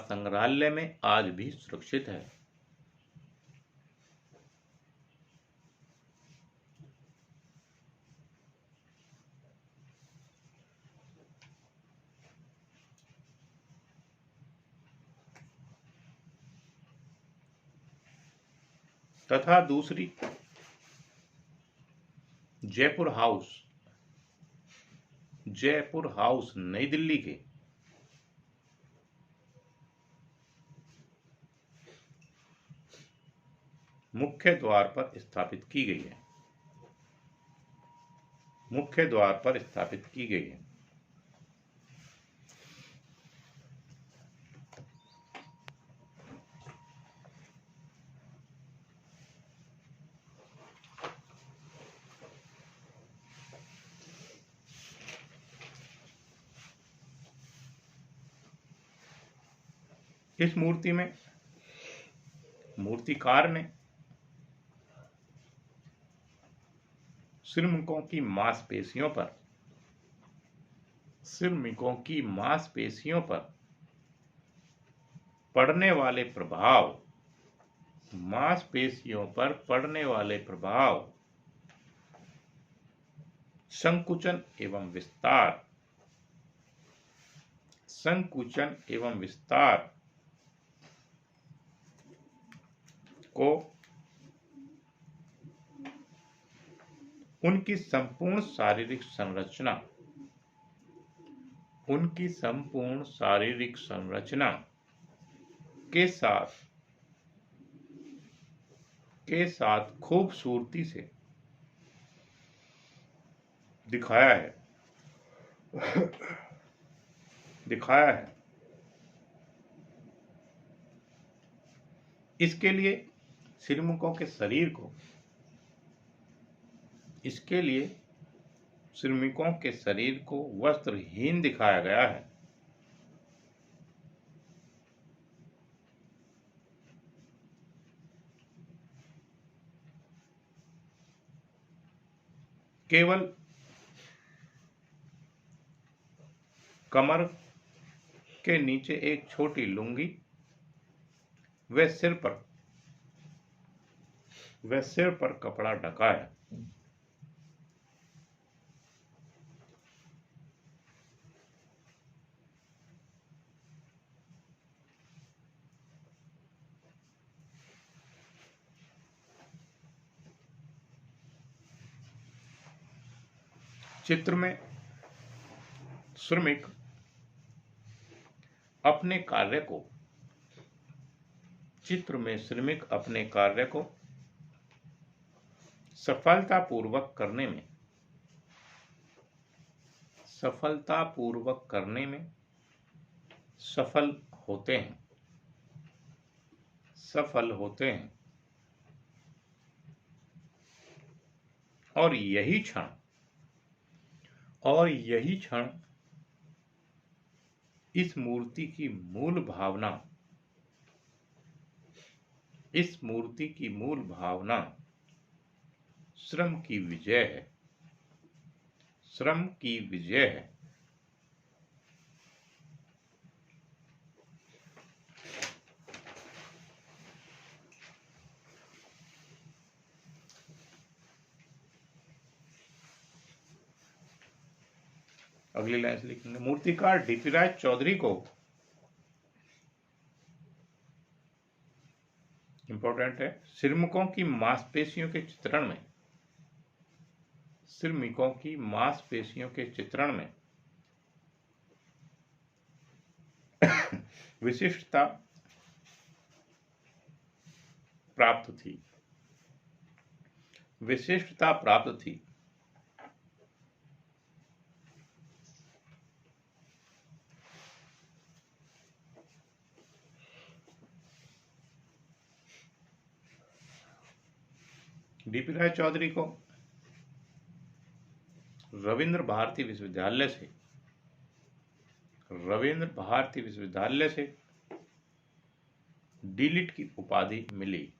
Speaker 1: संग्रहालय में आज भी सुरक्षित है। तथा दूसरी, जयपुर हाउस नई दिल्ली के मुख्य द्वार पर स्थापित की गई है। इस मूर्ति में मूर्तिकार ने श्रमिकों की मांसपेशियों पर पड़ने वाले प्रभाव, संकुचन एवं विस्तार को उनकी संपूर्ण शारीरिक संरचना के साथ खूबसूरती से दिखाया है। इसके लिए श्रमिकों के शरीर को वस्त्रहीन दिखाया गया है। केवल कमर के नीचे एक छोटी लुंगी व सिर पर कपड़ा ढका है। चित्र में श्रमिक अपने कार्य को सफलतापूर्वक करने में सफल होते हैं और यही क्षण इस मूर्ति की मूल भावना श्रम की विजय है। अगली लाइन से लिखेंगे, मूर्तिकार डीपी राय चौधरी को, इंपॉर्टेंट है, श्रमिकों की मांसपेशियों के चित्रण में विशिष्टता प्राप्त थी, विशिष्टता प्राप्त थी। डीपी राय चौधरी को रविंद्र भारती विश्वविद्यालय से डीलिट की उपाधि मिली।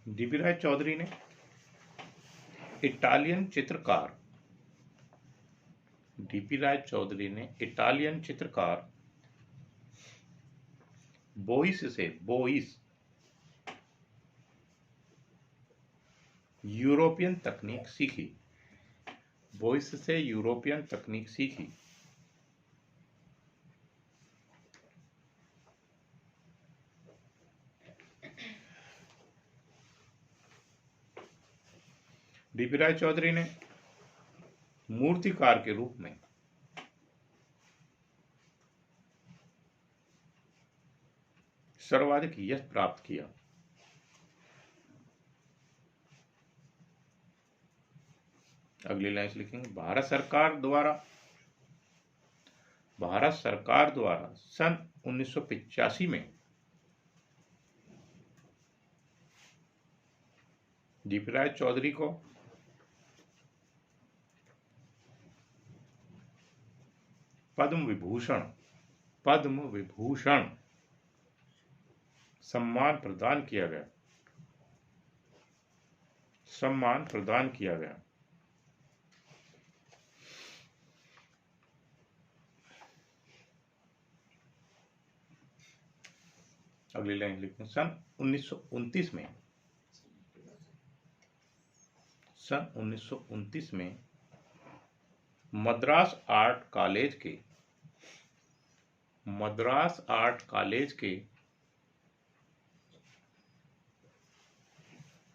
Speaker 1: डीपी राय चौधरी ने इटालियन चित्रकार बोइस यूरोपियन तकनीक सीखी। डीपी राय चौधरी ने मूर्तिकार के रूप में सर्वाधिक यश प्राप्त किया। अगली लाइन से लिखेंगे, भारत सरकार द्वारा सन 1985 में डीपी राय चौधरी को पद्म विभूषण सम्मान प्रदान किया गया। अगली लाइन लिखते हैं, सन 1929 में मद्रास आर्ट कॉलेज के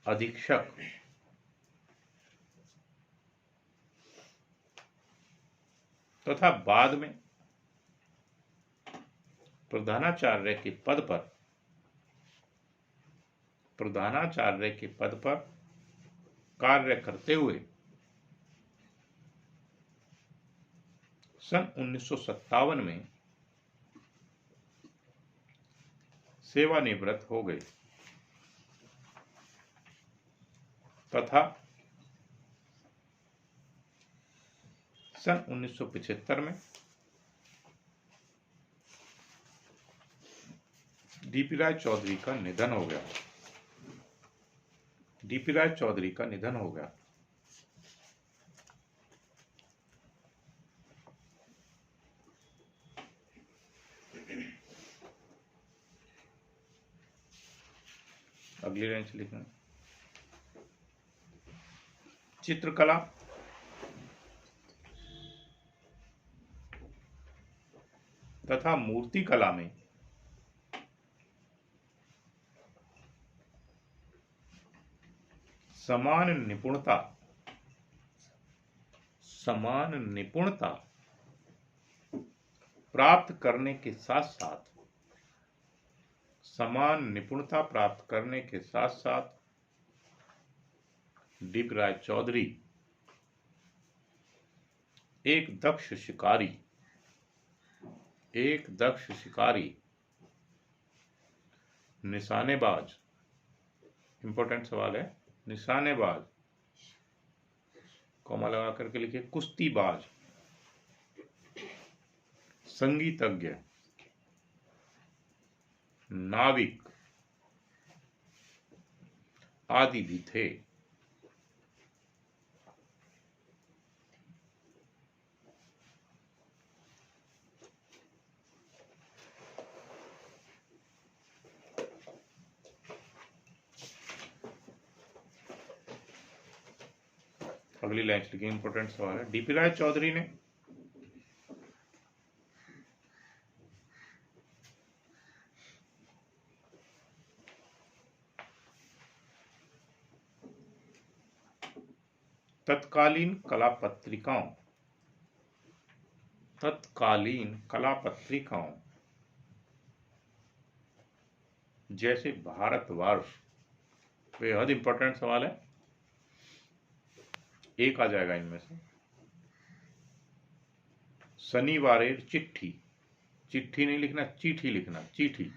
Speaker 1: अधीक्षक तथा बाद में प्रधानाचार्य के पद पर कार्य करते हुए सन 1957 में सेवानिवृत्त हो गए तथा सन 1975 में डीपी राय चौधरी का निधन हो गया। अगली लाइन से लिखना, चित्रकला तथा मूर्तिकला में समान निपुणता प्राप्त करने के साथ डीपी राय चौधरी एक दक्ष शिकारी, निशानेबाज, इंपॉर्टेंट सवाल है, निशानेबाज, कॉमा लगा करके लिखिए, कुश्तीबाज, संगीतज्ञ, नाविक, आदि भी थे। अगली लाइन लिखिए, इंपॉर्टेंट सवाल है। डीपी राय चौधरी ने तत्कालीन कला पत्रिकाओं जैसे भारतवर्ष, बेहद इंपॉर्टेंट सवाल है, एक आ जाएगा इनमें से। शनिवारेर चिट्ठी, चिट्ठी नहीं लिखना, चिट्ठी लिखना, चिट्ठी,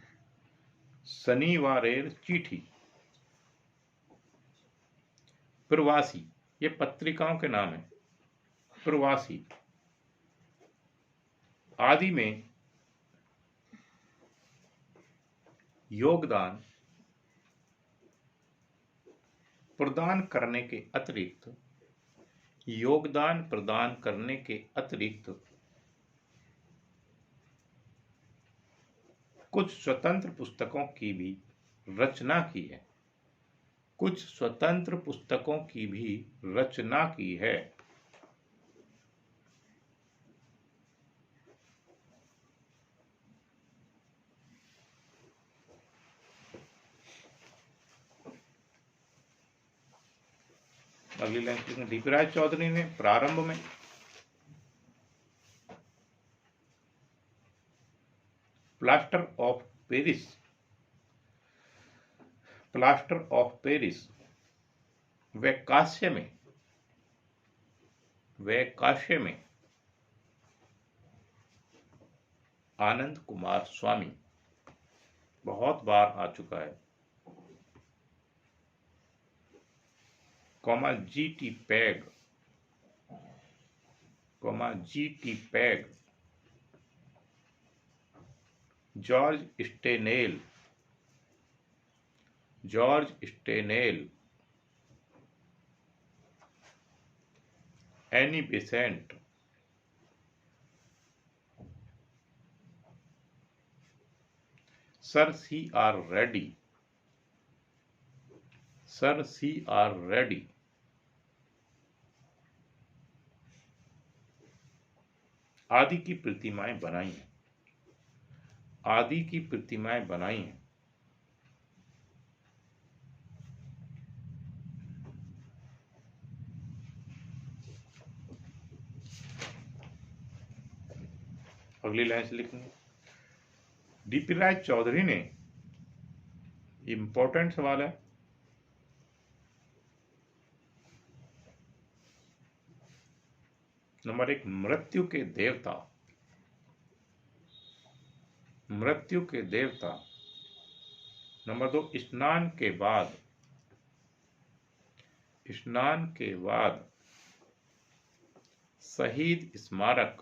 Speaker 1: शनिवारेर चिट्ठी। प्रवासी, ये पत्रिकाओं के नाम है, प्रवासी। आदि में योगदान प्रदान करने के अतिरिक्त कुछ स्वतंत्र पुस्तकों की भी रचना की है, कुछ स्वतंत्र पुस्तकों की भी रचना की है। अगली लाइन लिखेंगे, डीपी राय चौधरी ने प्रारंभ में प्लास्टर ऑफ पेरिस व काश्य में आनंद कुमार स्वामी, बहुत बार आ चुका है, जीटी पैग, जॉर्ज स्टेनेल, Annie Besant, sir C R Reddy, आदि की प्रतिमाएं बनाई हैं। अगली लाइन से लिखेंगे, डीपी राय चौधरी ने, इंपॉर्टेंट सवाल है, नंबर 1 मृत्यु के देवता, नंबर 2 स्नान के बाद शहीद स्मारक,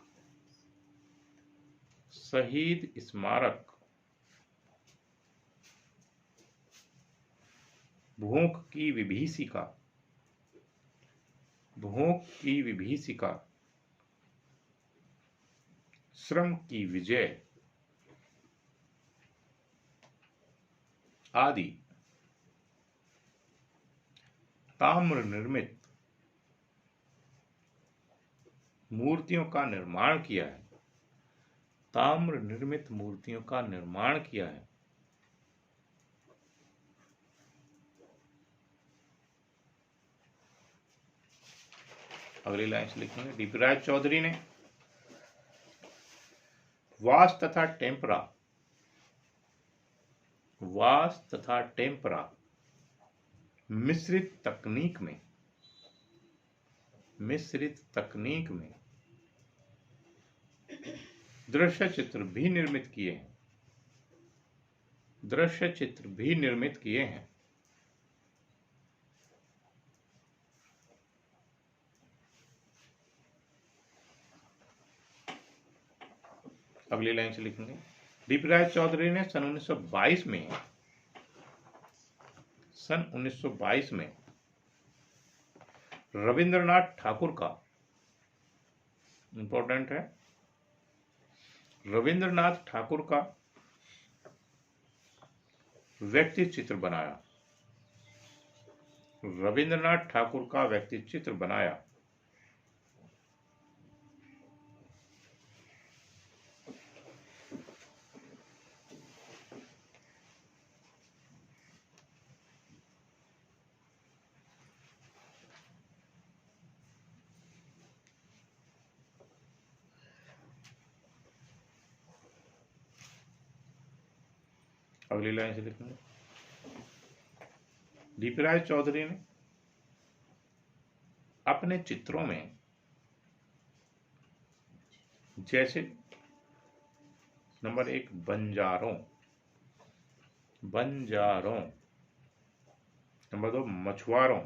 Speaker 1: भूख की विभीषिका, श्रम की विजय, आदि। ताम्र निर्मित मूर्तियों का निर्माण किया है। अगली लाइन से लिखेंगे, डीपी राय चौधरी ने वास तथा टेम्परा मिश्रित तकनीक में दृश्य चित्र भी निर्मित किए हैं। अगली लाइन से लिखेंगे, डीपी राय चौधरी ने सन सन 1922 में रविंद्रनाथ ठाकुर का, इंपॉर्टेंट है, रविंद्रनाथ ठाकुर का व्यक्ति चित्र बनाया, रविंद्रनाथ ठाकुर का व्यक्ति चित्र बनाया। अगली लाइन से लिखेंगे, डीपी राय चौधरी ने अपने चित्रों में जैसे नंबर 1 बंजारों, नंबर 2 मछुआरों,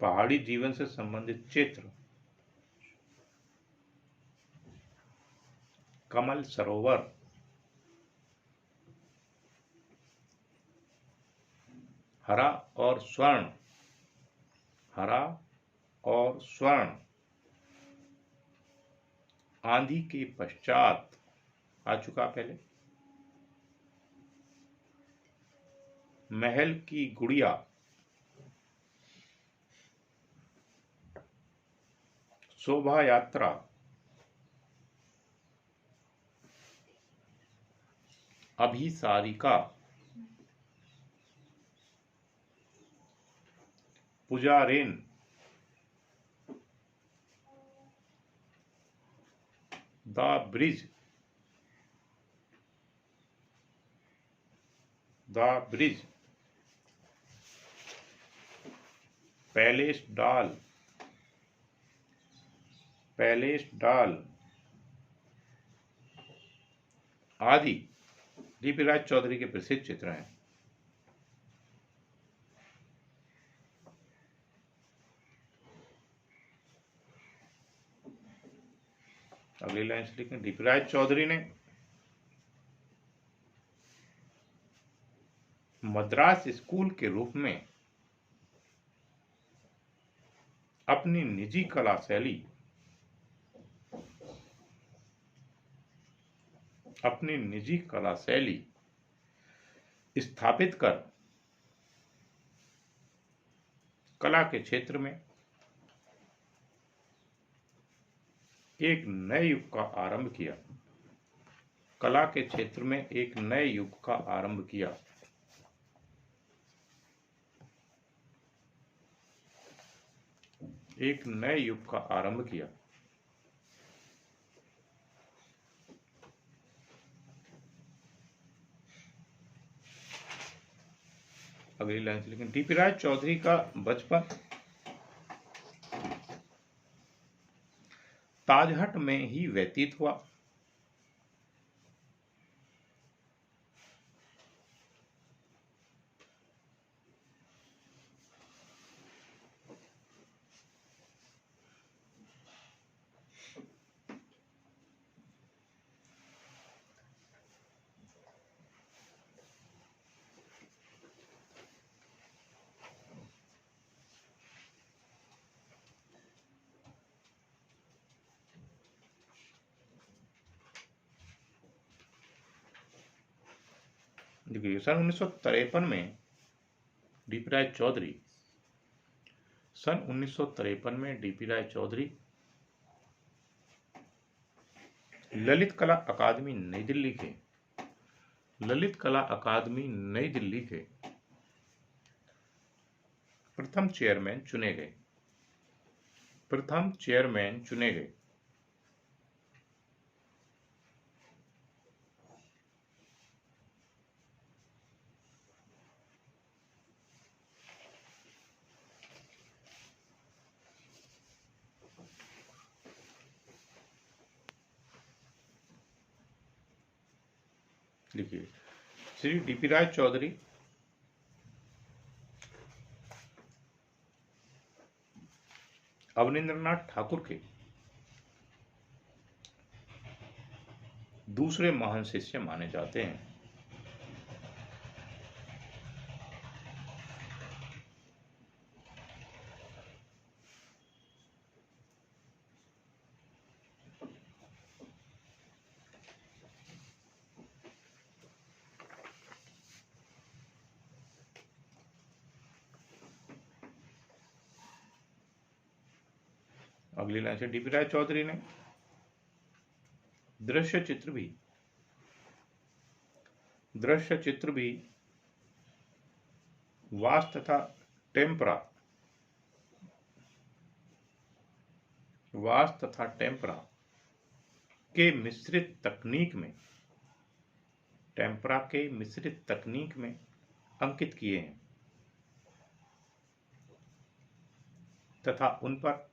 Speaker 1: पहाड़ी जीवन से संबंधित चित्र, कमल सरोवर, हरा और स्वर्ण, आंधी के पश्चात, आ चुका पहले, महल की गुड़िया, शोभा यात्रा, अभिसारिका, पुजारेन, द ब्रिज, पैलेस डाल आदि डीपी राय चौधरी के प्रसिद्ध चित्र हैं। अगली लाइन से लिखें, डीपी राय चौधरी ने मद्रास स्कूल के रूप में अपनी निजी कला शैली स्थापित कर कला के क्षेत्र में एक नए युग का आरंभ किया, अगली लाइन से लिखें, डीपी राय चौधरी का बचपन ताजहट में ही व्यतीत हुआ। देखिए सन 1953 में डीपी राय चौधरी ललित कला अकादमी नई दिल्ली के प्रथम चेयरमैन चुने गए। लिखिए, श्री डीपी राय चौधरी अवनींद्रनाथ ठाकुर के दूसरे महान शिष्य माने जाते हैं। अगली लाइन से डीपी राय चौधरी ने दृश्य चित्र भी वास तथा टेम्परा के मिश्रित तकनीक में अंकित किए हैं तथा उन पर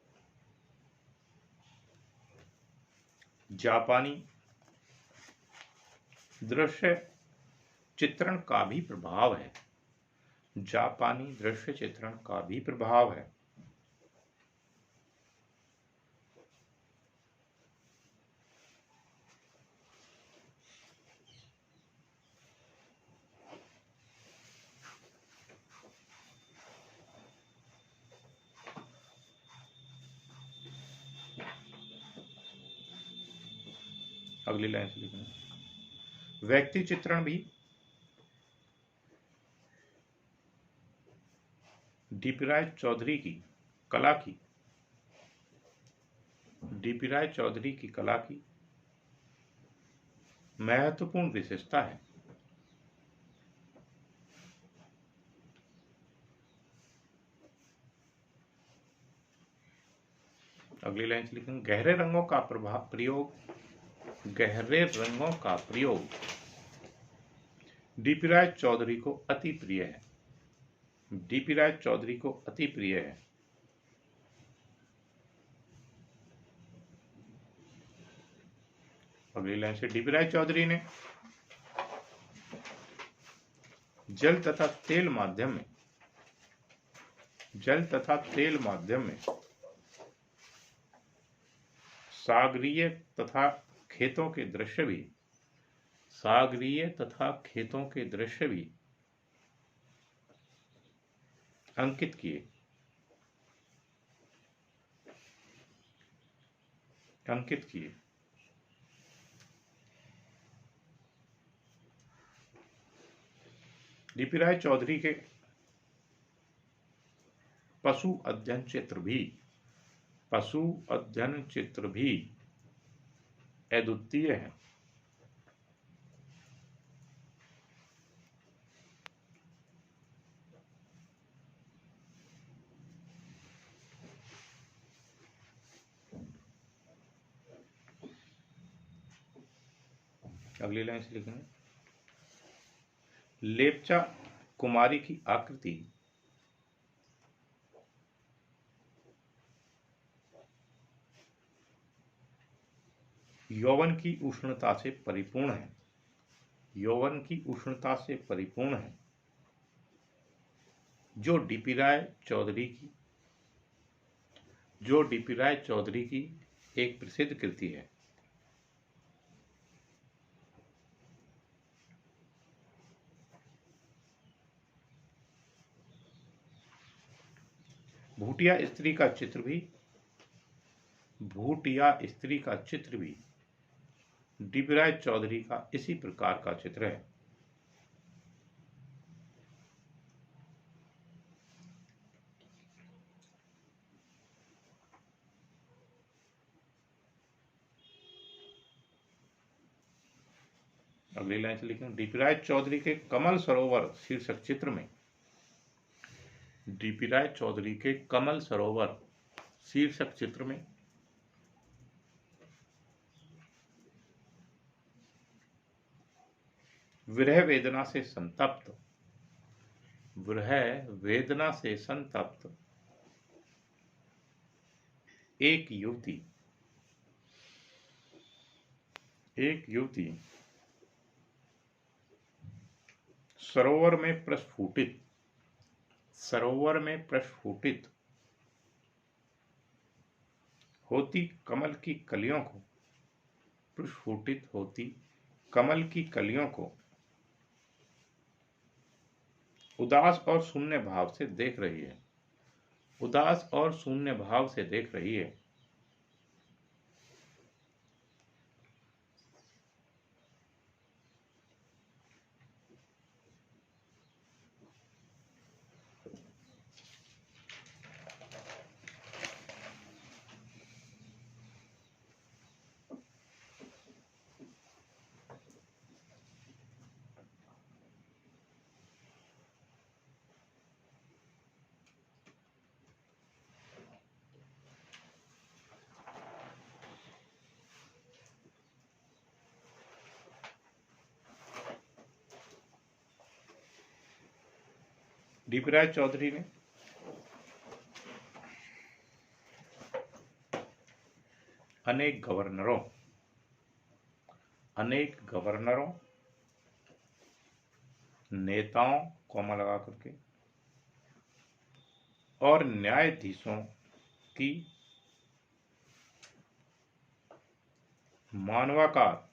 Speaker 1: जापानी दृश्य चित्रण का भी प्रभाव है। अगली लाइन से लिखना, व्यक्ति चित्रण भी डीपी राय चौधरी की कला की महत्वपूर्ण विशेषता है। अगली लाइन से लिखेंगे, गहरे रंगों का प्रयोग डीपी राय चौधरी को अति प्रिय है। अगली लाइन से डीपी राय चौधरी ने जल तथा तेल माध्यम में सागरीय तथा खेतों के दृश्य भी अंकित किए। डीपी राय चौधरी के पशु अध्ययन चित्र भी अद्वितीय है। अगली लाइन से लिखेंगे, लेप्चा कुमारी की आकृति यौवन की उष्णता से परिपूर्ण है जो डीपी राय चौधरी की एक प्रसिद्ध कृति है। भूटिया स्त्री का चित्र भी डीपी राय चौधरी का इसी प्रकार का चित्र है। अगली लाइन से लिखें, डीपी राय चौधरी के कमल सरोवर शीर्षक चित्र में विरह वेदना से संतप्त एक युवती सरोवर में प्रस्फुटित होती कमल की कलियों को उदास और शून्य भाव से देख रही है। डीपी राय चौधरी ने अनेक गवर्नरों, नेताओं, कॉमा लगा करके, और न्यायाधीशों की मानवाकार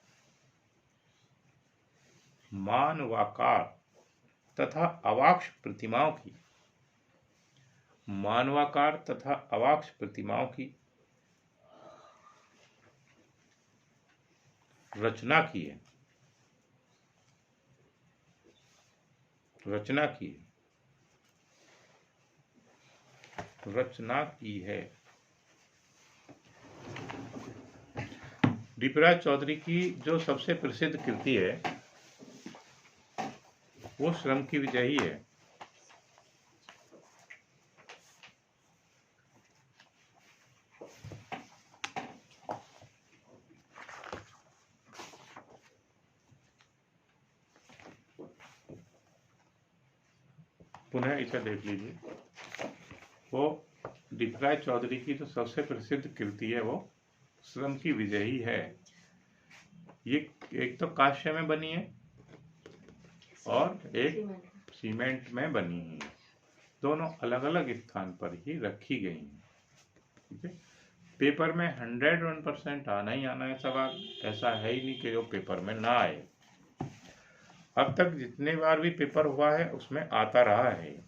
Speaker 1: तथा अवाक्ष प्रतिमाओं की रचना की है। डीपी राय चौधरी की जो सबसे प्रसिद्ध कृति है वो श्रम की विजय ही है। पुनः इसे देख लीजिए, वो डीपी राय चौधरी की जो सबसे प्रसिद्ध कृति है वो श्रम की विजय ही है। ये एक तो कांस्य में बनी है और एक सीमेंट में बनी है, दोनों अलग अलग स्थान पर ही रखी गई हैं। ठीक है, पेपर में 101% आना ही आना है सवाल, ऐसा है ही नहीं कि जो पेपर में ना आए। अब तक जितने बार भी पेपर हुआ है उसमें आता रहा है।